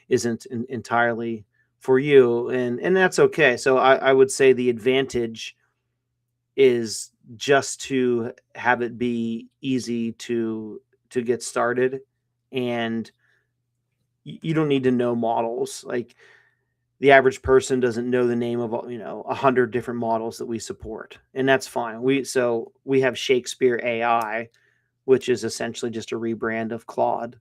isn't entirely for you, and that's okay. So I would say the advantage is just to have it be easy to get started, and you don't need to know models. Like, the average person doesn't know the name of 100 different models that we support, and that's fine. We have Shakespeare AI, which is essentially just a rebrand of Claude.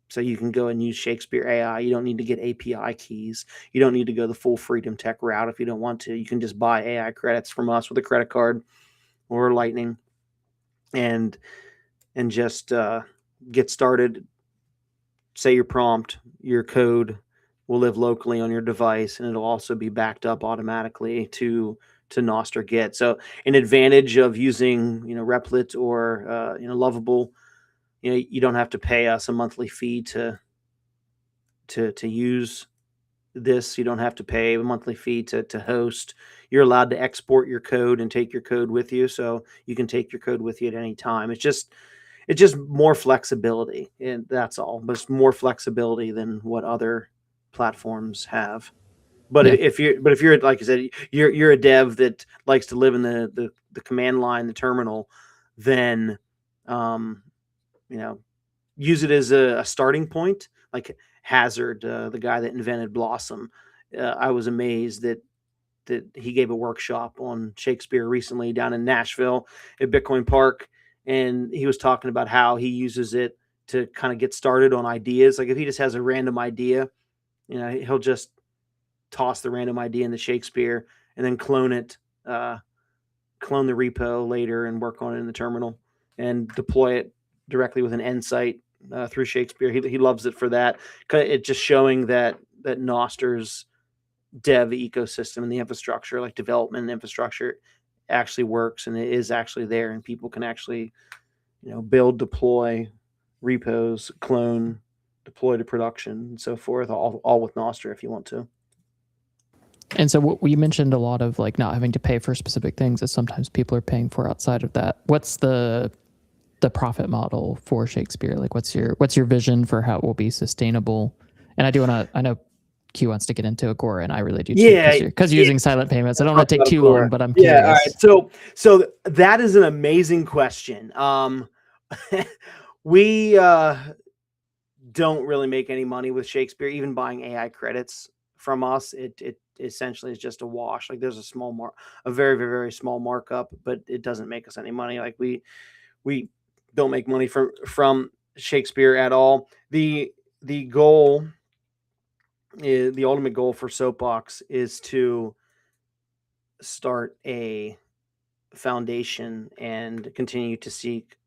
So you can go and use Shakespeare AI. You don't need to get API keys. You don't need to go the full freedom tech route if you don't want to. You can just buy AI credits from us with a credit card or Lightning and just get started. Say your prompt, your code will live locally on your device, and it'll also be backed up automatically to Nostr Git. So an advantage of using Replit or Lovable, you don't have to pay us a monthly fee to use this. You don't have to pay a monthly fee to host. You're allowed to export your code and take your code with you, so you can take your code with you at any time. It's just more flexibility, and that's all. But it's more flexibility than what other platforms have. But if you're like I said, you're a dev that likes to live in the command line, the terminal, then use it as a starting point. Like Hazard, the guy that invented Blossom, I was amazed that he gave a workshop on Shakespeare recently down in Nashville at Bitcoin Park, and he was talking about how he uses it to kind of get started on ideas. Like if he just has a random idea, he'll just toss the random idea into Shakespeare and then clone it, clone the repo later and work on it in the terminal and deploy it directly with an Nsight through Shakespeare. He loves it for that. It's just showing that Nostr's dev ecosystem and the infrastructure, like development infrastructure, actually works, and it is actually there, and people can actually build, deploy repos, clone, deploy to production, and so forth, all with Nostr if you want to. And so you mentioned a lot of like not having to pay for specific things that sometimes people are paying for outside of that. What's the profit model for Shakespeare? Like what's your vision for how it will be sustainable? And I know Q wants to get into Agora, and I really do too, because you're using silent payments. I don't want to take too long, but I'm curious. Yeah, all right. So that is an amazing question. We don't really make any money with Shakespeare. Even buying AI credits from us, it essentially is just a wash. Like there's a very, very, very small markup, but it doesn't make us any money. Like we don't make money from Shakespeare at all. The goal, the ultimate goal for Soapbox is to start a foundation and continue to seek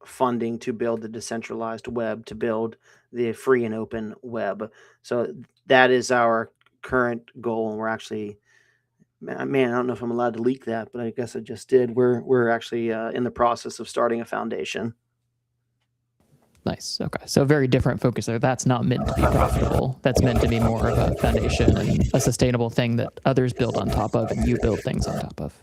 funding to build the decentralized web, to build the free and open web. So that is our current goal, and we're actually, man, I don't know if I'm allowed to leak that, but I guess I just did. We're actually in the process of starting a foundation. Nice. Okay. So very different focus there. That's not meant to be profitable. That's meant to be more of a foundation and a sustainable thing that others build on top of and you build things on top of.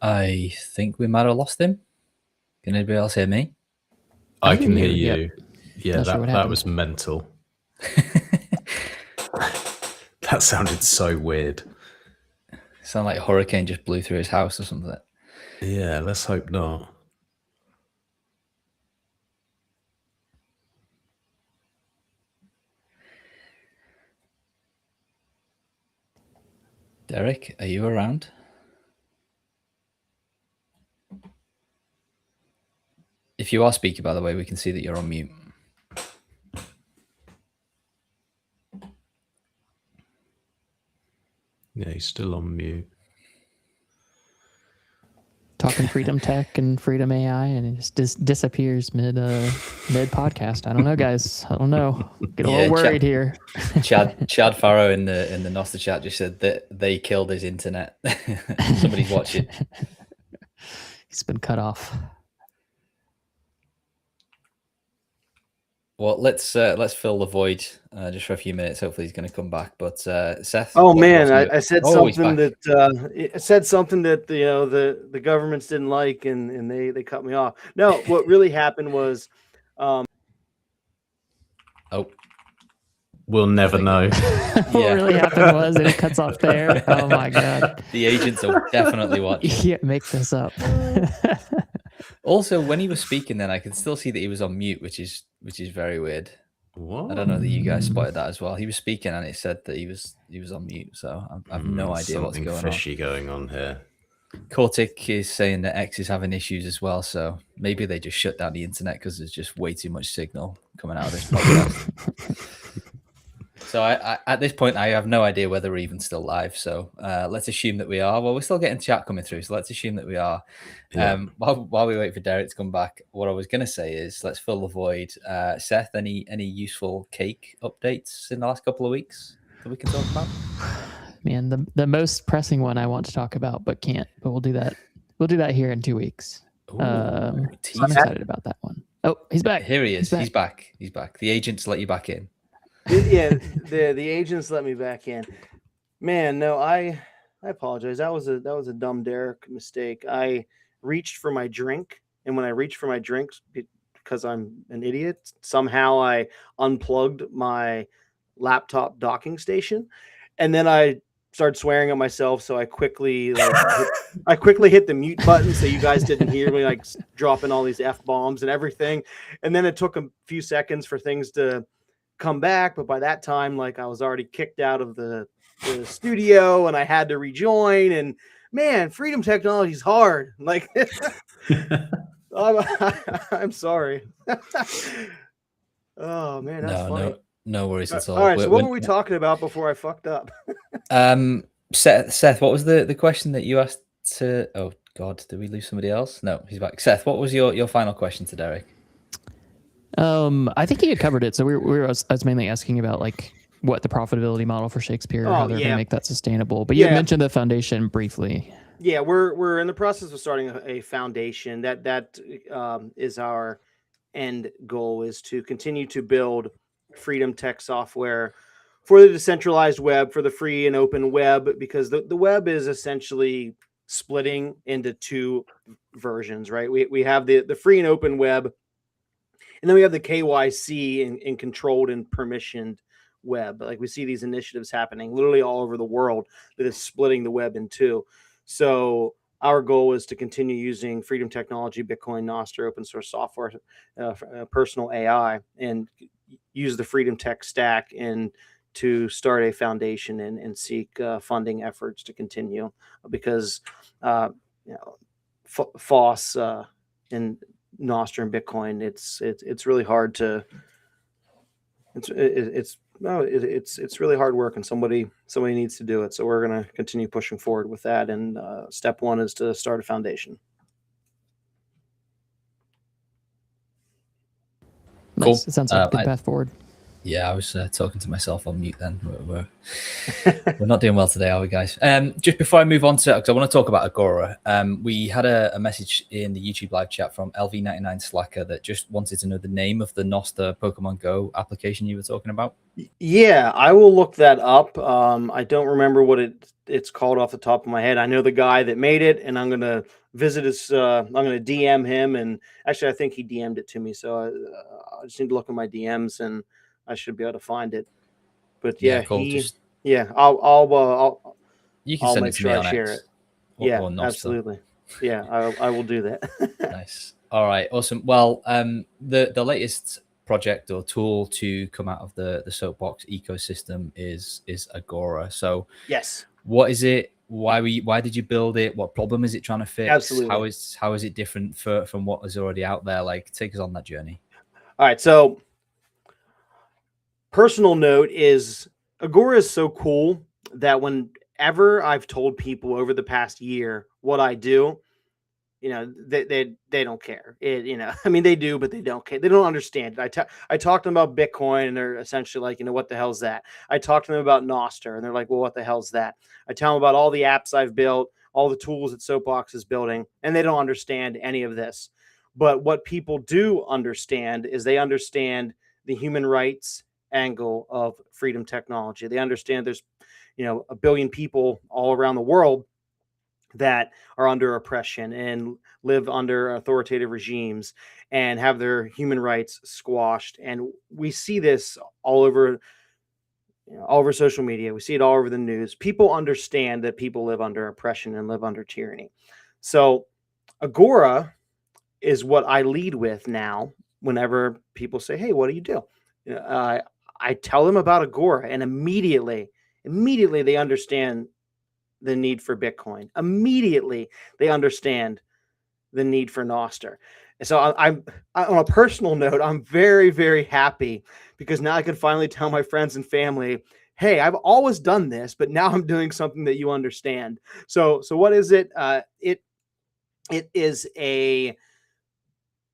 I think we might have lost him. Can anybody else hear me? I can hear you. Yep. Yeah, that was mental. That sounded so weird. Sound like a hurricane just blew through his house or something. Yeah, let's hope not. Derek, are you around? If you are speaking, by the way, we can see that you're on mute. Yeah, he's still on mute. Talking freedom tech and freedom AI, and it just disappears mid podcast. I don't know, guys. I don't know. Get a little worried here. Chad Farrow in the Nostr chat just said that they killed his internet. Somebody's watching. He's been cut off. Well, let's fill the void just for a few minutes. Hopefully, he's going to come back. But Seth. Oh man, I said something that said something that the governments didn't like, and they cut me off. No, what really happened was, we'll never know. What really happened was, and it cuts off there. Oh my god, the agents are definitely watching. You can't make this up. Also, when he was speaking, then I could still see that he was on mute, which is very weird. What? I don't know that you guys spotted that as well. He was speaking, and it said that he was on mute. So I have no idea what's going on. Something fishy going on here. Cortic is saying that X is having issues as well. So maybe they just shut down the internet because there's just way too much signal coming out of this podcast. So I at this point, I have no idea whether we're even still live. So let's assume that we are. Well, we're still getting chat coming through, so let's assume that we are. Yeah. While we wait for Derek to come back, what I was going to say is let's fill the void. Seth, any useful cake updates in the last couple of weeks that we can talk about? Man, the most pressing one I want to talk about, but can't. But we'll do that. We'll do that here in 2 weeks. Ooh, I'm teaser. excited about that one. Oh, he's back. Here he is. He's back. He's back. The agents let you back in. Yeah, the agents let me back in. Man, no, I apologize. That was a dumb Derek mistake. I reached for my drink, and when I reached for my drink, because I'm an idiot, somehow I unplugged my laptop docking station, and then I started swearing at myself. So I quickly hit the mute button so you guys didn't hear me like dropping all these F-bombs and everything. And then it took a few seconds for things to come back, but by that time, like, I was already kicked out of the studio and I had to rejoin. And man, freedom technology is hard. Like, I'm sorry. Oh man, that's funny. No worries at all. All right, so what were we talking about before I fucked up? Seth, what was the question that you asked to? Oh God, did we lose somebody else? No, he's back. Seth, what was your final question to Derek? I think he had covered it. So I was mainly asking about like what the profitability model for Shakespeare, how they're going to make that sustainable. But you had mentioned the foundation briefly. Yeah, we're in the process of starting a foundation. That is our end goal, is to continue to build freedom tech software for the decentralized web, for the free and open web, because the web is essentially splitting into two versions, right? We have the free and open web, and then we have the KYC and controlled and permissioned web. Like, we see these initiatives happening literally all over the world that is splitting the web in two. So our goal is to continue using freedom technology, Bitcoin, Nostr, open source software, personal AI, and use the freedom tech stack and to start a foundation and seek funding efforts to continue, because FOSS and Nostr and Bitcoin, it's really hard to it's really hard work, and somebody needs to do it. So we're going to continue pushing forward with that. And step one is to start a foundation. Cool. Nice. It sounds like a good path forward. Yeah, I was talking to myself on mute then. We're not doing well today, are we, guys? Just before I move on to, because I want to talk about Agora, we had a message in the YouTube live chat from LV99 Slacker that just wanted to know the name of the Nostr Pokemon Go application you were talking about. Yeah, I will look that up. I don't remember what it's called off the top of my head. I know the guy that made it, and I'm going to visit his, I'm going to DM him. And actually, I think he DM'd it to me. So I just need to look at my DMs and I should be able to find it. But yeah, cool. you can I'll send make it to sure me I on share X it. or Nostr. Absolutely. Yeah, I will do that. Nice. All right, awesome. Well, the latest project or tool to come out of the Soapbox ecosystem is Agora. So yes, what is it? Why did you build it? What problem is it trying to fix? Absolutely. How is it different from what is already out there? Like, take us on that journey. All right, so personal note is Agora is so cool that whenever I've told people over the past year what I do, they don't care. I mean, they do, but they don't care. They don't understand it. I talk to them about Bitcoin, and they're essentially like, what the hell's that? I talk to them about Nostr, and they're like, well, what the hell's that? I tell them about all the apps I've built, all the tools that Soapbox is building, and they don't understand any of this. But what people do understand is they understand the human rights angle of freedom technology. They understand there's, 1 billion people all around the world that are under oppression and live under authoritative regimes and have their human rights squashed. And we see this all over social media. We see it all over the news. People understand that people live under oppression and live under tyranny. So Agora is what I lead with now whenever people say, hey, what do you do? I tell them about Agora, and immediately they understand the need for Bitcoin. Immediately they understand the need for Nostr. And so I'm on a personal note, I'm very, very happy because now I can finally tell my friends and family, hey, I've always done this, but now I'm doing something that you understand. So what is it? It is a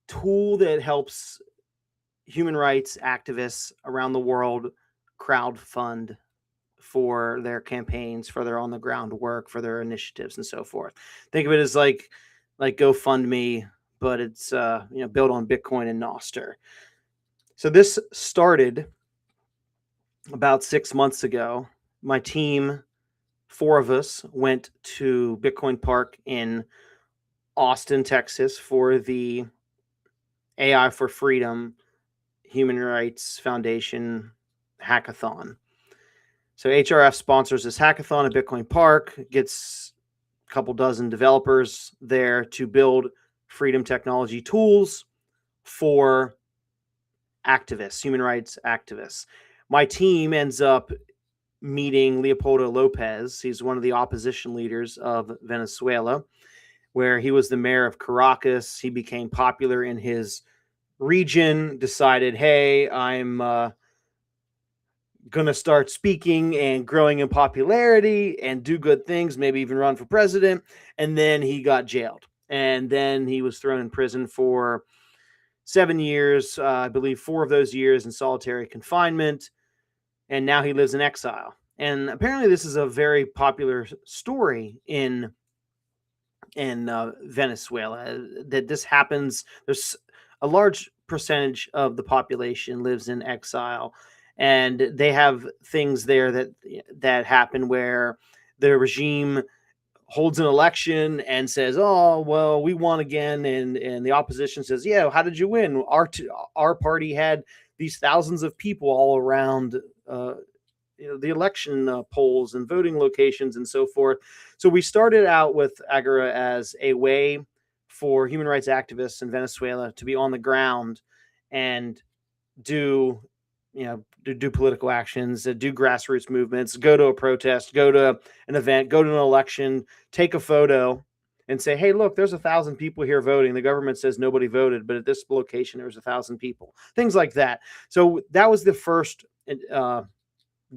tool that helps human rights activists around the world crowdfund for their campaigns, for their on the ground work, for their initiatives, and so forth. Think of it as like GoFundMe, but it's built on Bitcoin and Nostr. So this started about 6 months ago. My team, 4 of us, went to Bitcoin Park in Austin, Texas for the AI for Freedom Human Rights Foundation hackathon. So HRF sponsors this hackathon at Bitcoin Park, gets a couple dozen developers there to build freedom technology tools for activists, human rights activists. My team ends up meeting Leopoldo Lopez. He's one of the opposition leaders of Venezuela, where he was the mayor of Caracas. He became popular in his region, decided, hey, I'm going to start speaking and growing in popularity and do good things, maybe even run for president. And then he got jailed. And then he was thrown in prison for 7 years, I believe 4 of those years in solitary confinement. And now he lives in exile. And apparently this is a very popular story in Venezuela, that this happens. There's a large percentage of the population lives in exile, and they have things there that happen where the regime holds an election and says, oh, well, we won again. And the opposition says, yeah, how did you win? Our party had these thousands of people all around the election polls and voting locations and so forth. So we started out with Agora as a way for human rights activists in Venezuela to be on the ground and do political actions, do grassroots movements, go to a protest, go to an event, go to an election, take a photo and say, hey, look, there's 1,000 people here voting. The government says nobody voted, but at this location, there was 1,000 people, things like that. So that was the first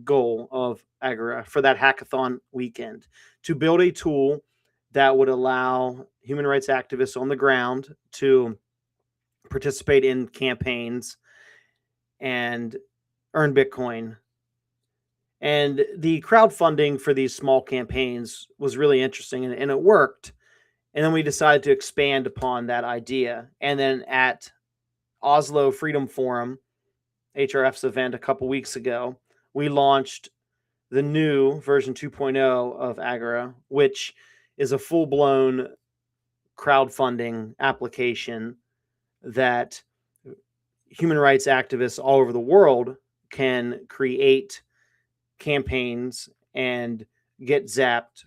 goal of Agora for that hackathon weekend, to build a tool that would allow human rights activists on the ground to participate in campaigns and earn Bitcoin. And the crowdfunding for these small campaigns was really interesting, and it worked. And then we decided to expand upon that idea. And then at Oslo Freedom Forum, HRF's event a couple weeks ago, we launched the new version 2.0 of Agora, which is a full-blown crowdfunding application that human rights activists all over the world can create campaigns and get zapped,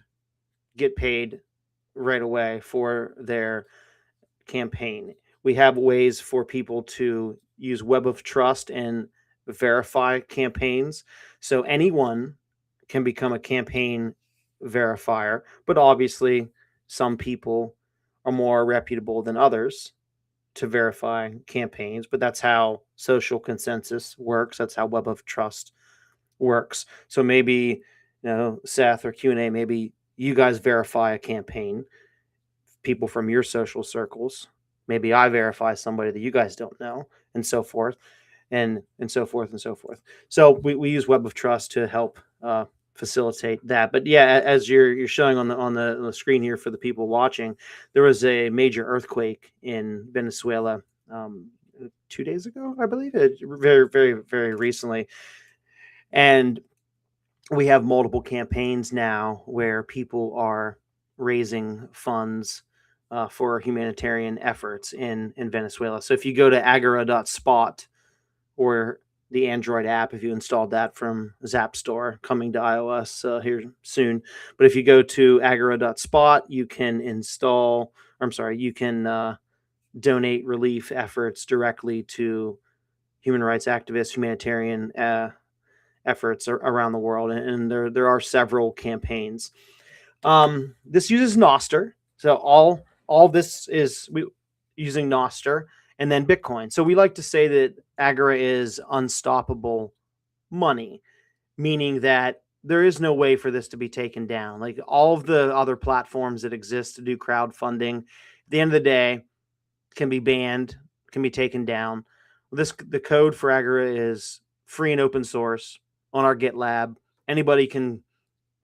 get paid right away for their campaign. We have ways for people to use Web of Trust and verify campaigns. So anyone can become a campaign verifier, but obviously some people are more reputable than others to verify campaigns, but that's how social consensus works. That's how Web of Trust works. So maybe, Seth or Q&A, maybe you guys verify a campaign, people from your social circles. Maybe I verify somebody that you guys don't know, and so forth, and so forth and so forth. So we use Web of Trust to help facilitate that. But yeah, as you're showing on the screen here for the people watching, there was a major earthquake in Venezuela 2 days ago, I believe, very, very, very recently. And we have multiple campaigns now where people are raising funds for humanitarian efforts in Venezuela. So if you go to agora.spot, or the Android app, if you installed that from Zap Store, coming to iOS here soon. But if you go to agora.spot, you can donate relief efforts directly to human rights activists, humanitarian efforts around the world. And there are several campaigns. This uses Nostr. So all this is using Nostr. and then Bitcoin. So we like to say that Agora is unstoppable money, meaning that there is no way for this to be taken down. Like all of the other platforms that exist to do crowdfunding, at the end of the day, can be banned, can be taken down. The code for Agora is free and open source on our GitLab. Anybody can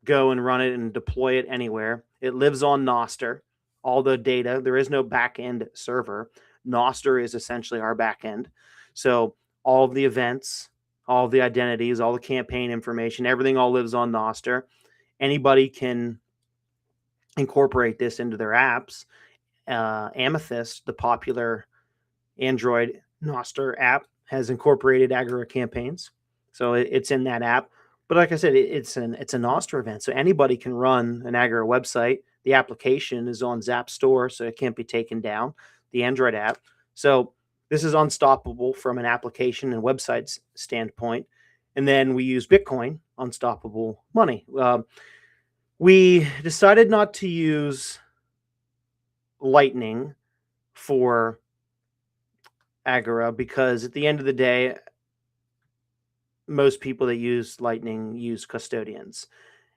go and run it and deploy it anywhere. It lives on Nostr. All the data, there is no back-end server. Nostr is essentially our back-end. So all of the events, all of the identities, all the campaign information, everything all lives on Nostr. Anybody can incorporate this into their apps. Amethyst, the popular Android Nostr app, has incorporated Agora campaigns. So it's in that app. But like I said, it's a Nostr event. So anybody can run an Agora website. The application is on Zap Store, so it can't be taken down, the Android app. So this is unstoppable from an application and website standpoint. And then we use Bitcoin, unstoppable money. We decided not to use Lightning for Agora because at the end of the day, most people that use Lightning use custodians,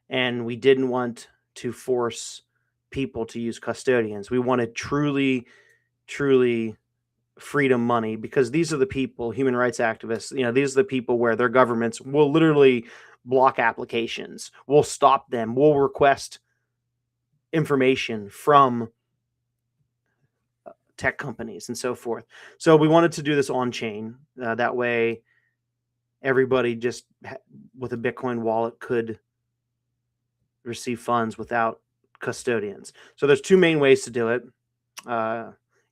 and we didn't want to force people to use custodians. We wanted truly freedom money, because these are the people, human rights activists, these are the people where their governments will literally block applications, will stop them, will request information from tech companies and so forth. So we wanted to do this on chain. That way everybody just with a Bitcoin wallet could receive funds without custodians. So there's two main ways to do it.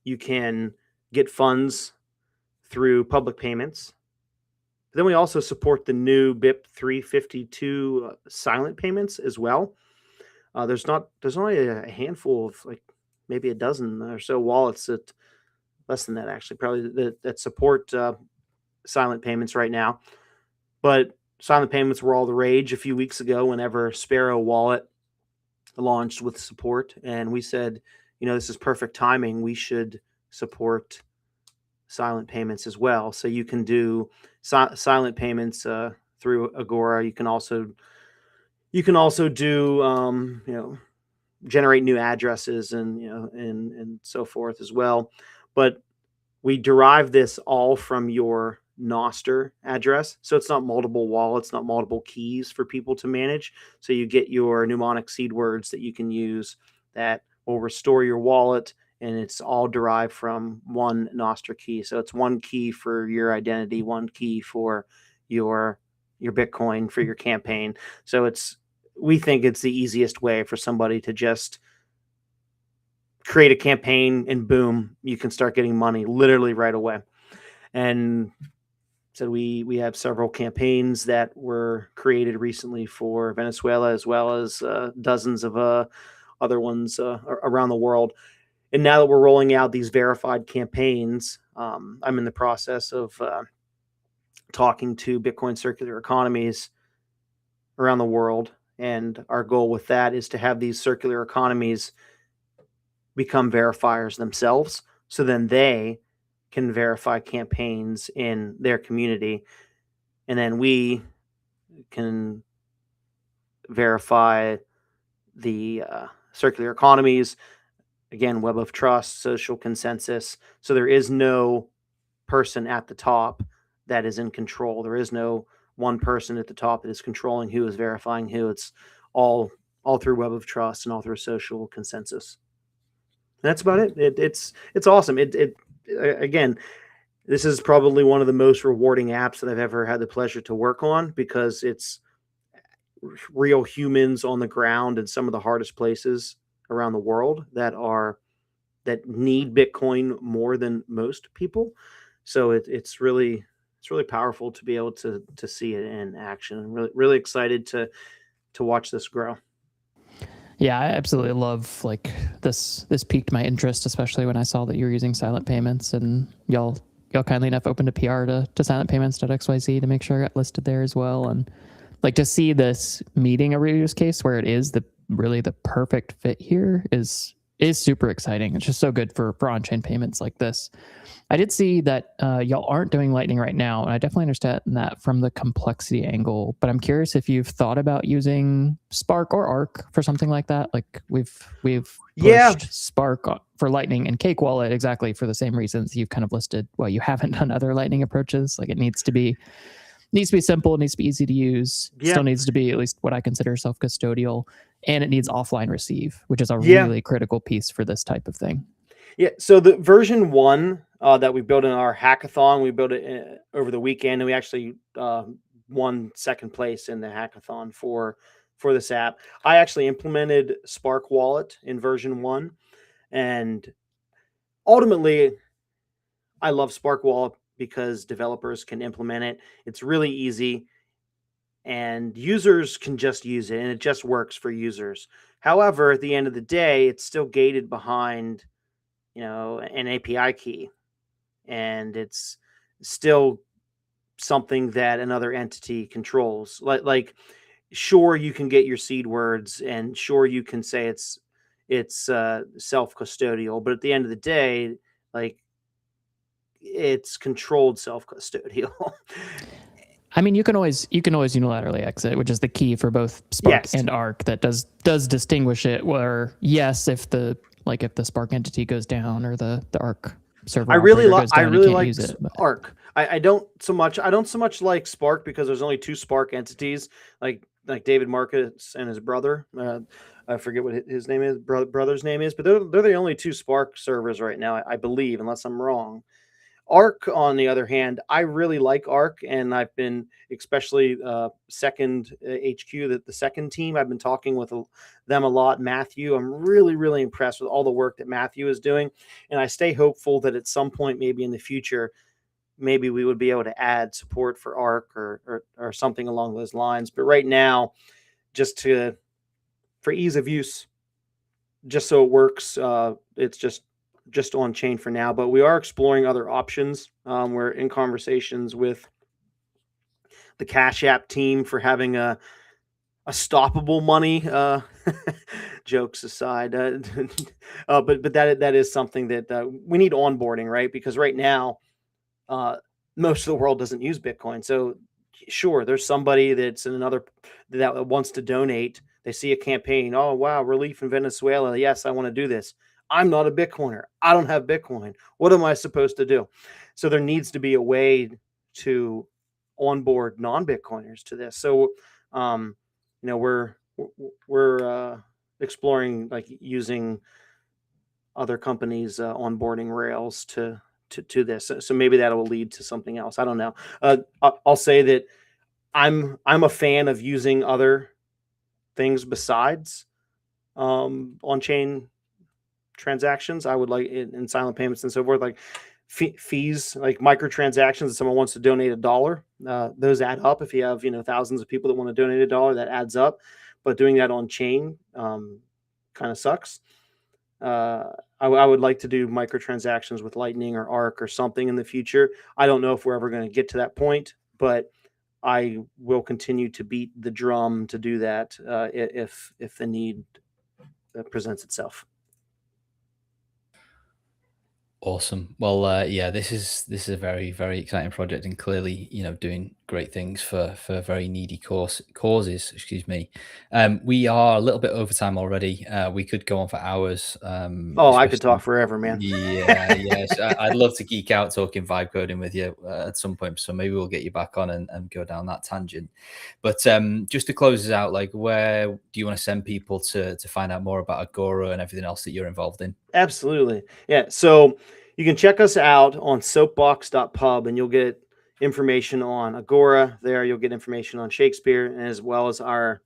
You can get funds through public payments. But then we also support the new BIP 352 silent payments as well. There's only a handful of, like, maybe a dozen or so wallets, that less than that actually, probably, that support silent payments right now. But silent payments were all the rage a few weeks ago whenever Sparrow Wallet launched with support, and we said, this is perfect timing. We should support silent payments as well. So you can do silent payments through Agora. You can also do generate new addresses and so forth as well. But we derive this all from your Nostr address. So it's not multiple wallets, not multiple keys for people to manage. So you get your mnemonic seed words that you can use that will restore your wallet, and it's all derived from one Nostr key. So it's one key for your identity, one key for your Bitcoin for your campaign. So we think it's the easiest way for somebody to just create a campaign, and boom, you can start getting money literally right away. And so we have several campaigns that were created recently for Venezuela, as well as dozens of other ones around the world. And now that we're rolling out these verified campaigns, I'm in the process of talking to Bitcoin circular economies around the world. And our goal with that is to have these circular economies become verifiers themselves. So then they can verify campaigns in their community. And then we can verify the circular economies. Again, web of trust, social consensus. So there is no person at the top that is in control. There is no one person at the top that is controlling who is verifying who. It's all through web of trust and all through social consensus. And that's about it. It's awesome. Again, this is probably one of the most rewarding apps that I've ever had the pleasure to work on, because it's real humans on the ground in some of the hardest places around the world that need Bitcoin more than most people. So it's really powerful to be able to see it in action. I'm really excited to watch this grow. Yeah, I absolutely love, like, this piqued my interest, especially when I saw that you were using silent payments, and y'all kindly enough opened a PR to silentpayments.xyz to make sure I got listed there as well. And like, to see this meeting a real use case where it is really the perfect fit here is is super exciting. It's just so good for on-chain payments like this. I did see that y'all aren't doing Lightning right now, and I definitely understand that from the complexity angle. But I'm curious if you've thought about using Spark or Arc for something like that. Like we've pushed Spark for Lightning and Cake Wallet exactly for the same reasons you've kind of listed. Well, you haven't done other Lightning approaches. Like it needs to be simple, it needs to be easy to use. Yeah. Still needs to be at least what I consider self-custodial, and it needs offline receive, which is a really critical piece for this type of thing. Yeah, so the version 1 that we built in our hackathon, we built it over the weekend, and we actually won second place in the hackathon for this app. I actually implemented Spark Wallet in version 1, and ultimately, I love Spark Wallet because developers can implement it. It's really easy, and users can just use it, and it just works for users. However, at the end of the day, it's still gated behind an API key, and it's still something that another entity controls. Like sure, you can get your seed words, and sure, you can say it's self-custodial, but at the end of the day, like it's controlled self-custodial. I mean, you can always unilaterally exit, which is the key for both Spark and Arc. That does distinguish it. Where if the Spark entity goes down or the Arc server, I really like Arc. I don't so much like Spark because there's only 2 Spark entities, like David Marcus and his brother. I forget what his name is, brother's name is, but they're the only 2 Spark servers right now, I believe, unless I'm wrong. Arc, on the other hand, I really like Arc, and I've been, especially second HQ, the second team, I've been talking with them a lot. Matthew, I'm really, really impressed with all the work that Matthew is doing, and I stay hopeful that at some point, maybe in the future, maybe we would be able to add support for Arc or something along those lines. But right now, just for ease of use, just so it works, it's just on chain for now, but we are exploring other options. We're in conversations with the Cash App team for having a stoppable money, jokes aside, but that is something that we need onboarding, right? Because right now, most of the world doesn't use Bitcoin. So sure, there's somebody that's in another that wants to donate. They see a campaign. Oh, wow, relief in Venezuela. Yes, I want to do this. I'm not a Bitcoiner. I don't have Bitcoin. What am I supposed to do? So there needs to be a way to onboard non-Bitcoiners to this. So, we're exploring like using other companies' onboarding rails to this. So maybe that will lead to something else. I don't know. I'll say that I'm a fan of using other things besides on-chain transactions. I would like in silent payments and so forth, like fees, like microtransactions. If someone wants to donate $1, those add up. If you have thousands of people that want to donate $1, that adds up. But doing that on chain kind of sucks. I would like to do microtransactions with Lightning or Arc or something in the future. I don't know if we're ever going to get to that point, but I will continue to beat the drum to do that if the need presents itself. Awesome. Well, yeah, this is a very, very exciting project, and clearly, doing great things for very needy causes. Excuse me. We are a little bit over time already. We could go on for hours. I could talk forever, man. Yeah, yes. I'd love to geek out talking vibe coding with you at some point. So maybe we'll get you back on and go down that tangent. But just to close us out, like, where do you want to send people to find out more about Agora and everything else that you're involved in? Absolutely. Yeah. So you can check us out on soapbox.pub, and you'll get information on Agora there. You'll get information on Shakespeare, as well as our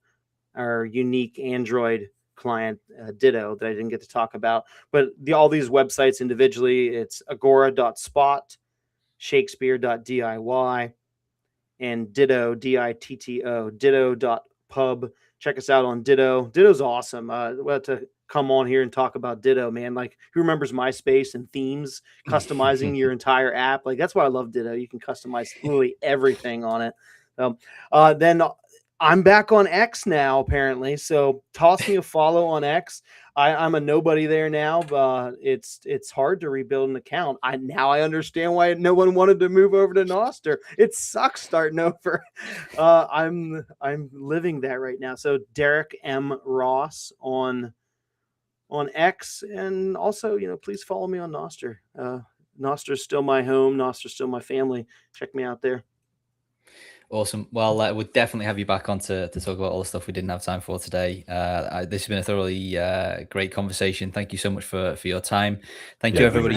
unique Android client, Ditto, that I didn't get to talk about. But all these websites individually, it's agora.spot, shakespeare.diy, and Ditto, D-I-T-T-O, ditto.pub. Check us out on Ditto. Ditto's awesome. We'll have to come on here and talk about Ditto, man. Like, who remembers MySpace and themes, customizing your entire app? Like, that's why I love Ditto. You can customize literally everything on it. Then I'm back on X now, apparently. So toss me a follow on X. I'm a nobody there now, but it's hard to rebuild an account. Now I understand why no one wanted to move over to Nostr. It sucks starting over. I'm living that right now. So Derek M. Ross on X, and also, please follow me on Nostr. Nostr's still my home. Nostr's still my family. Check me out there. Awesome. Well, we'll definitely have you back on to talk about all the stuff we didn't have time for today. This has been a thoroughly great conversation. Thank you so much for your time. Thank you everybody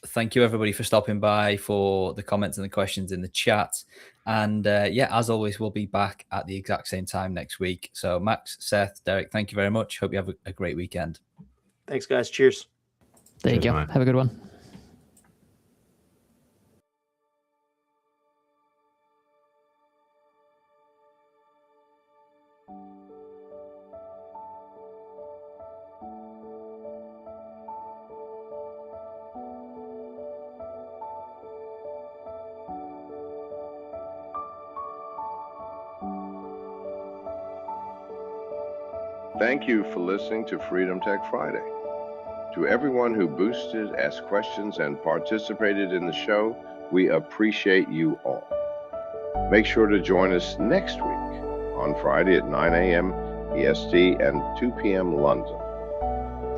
Thank you everybody for stopping by, for the comments and the questions in the chat. And as always, we'll be back at the exact same time next week. So Max, Seth, Derek, thank you very much. Hope you have a great weekend. Thanks, guys. Cheers. Thank you. Have a good one. Thank you for listening to Freedom Tech Friday. To everyone who boosted, asked questions, and participated in the show, we appreciate you all. Make sure to join us next week on Friday at 9 a.m. EST and 2 p.m. London.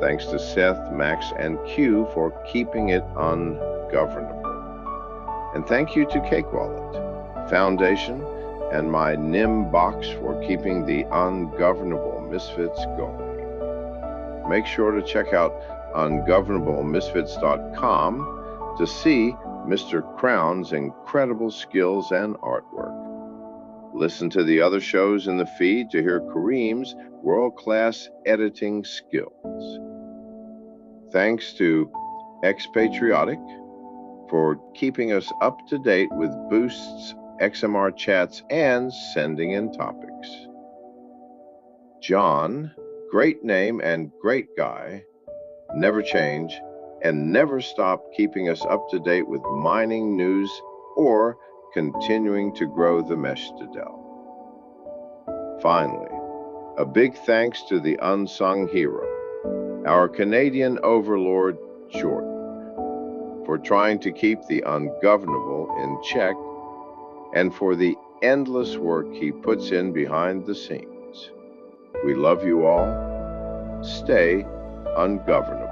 Thanks to Seth, Max, and Q for keeping it ungovernable. And thank you to Cake Wallet, Foundation, and my NIM box for keeping the ungovernable misfits going. Make sure to check out ungovernablemisfits.com to see Mr. Crown's incredible skills and artwork. Listen to the other shows in the feed to hear Kareem's world-class editing skills. Thanks to Expatriotic for keeping us up to date with boosts, XMR chats, and sending in topics. John, great name and great guy, never change, and never stop keeping us up to date with mining news or continuing to grow the Meshtadel. Finally, a big thanks to the unsung hero, our Canadian overlord, Jordan, for trying to keep the ungovernable in check and for the endless work he puts in behind the scenes. We love you all. Stay ungovernable.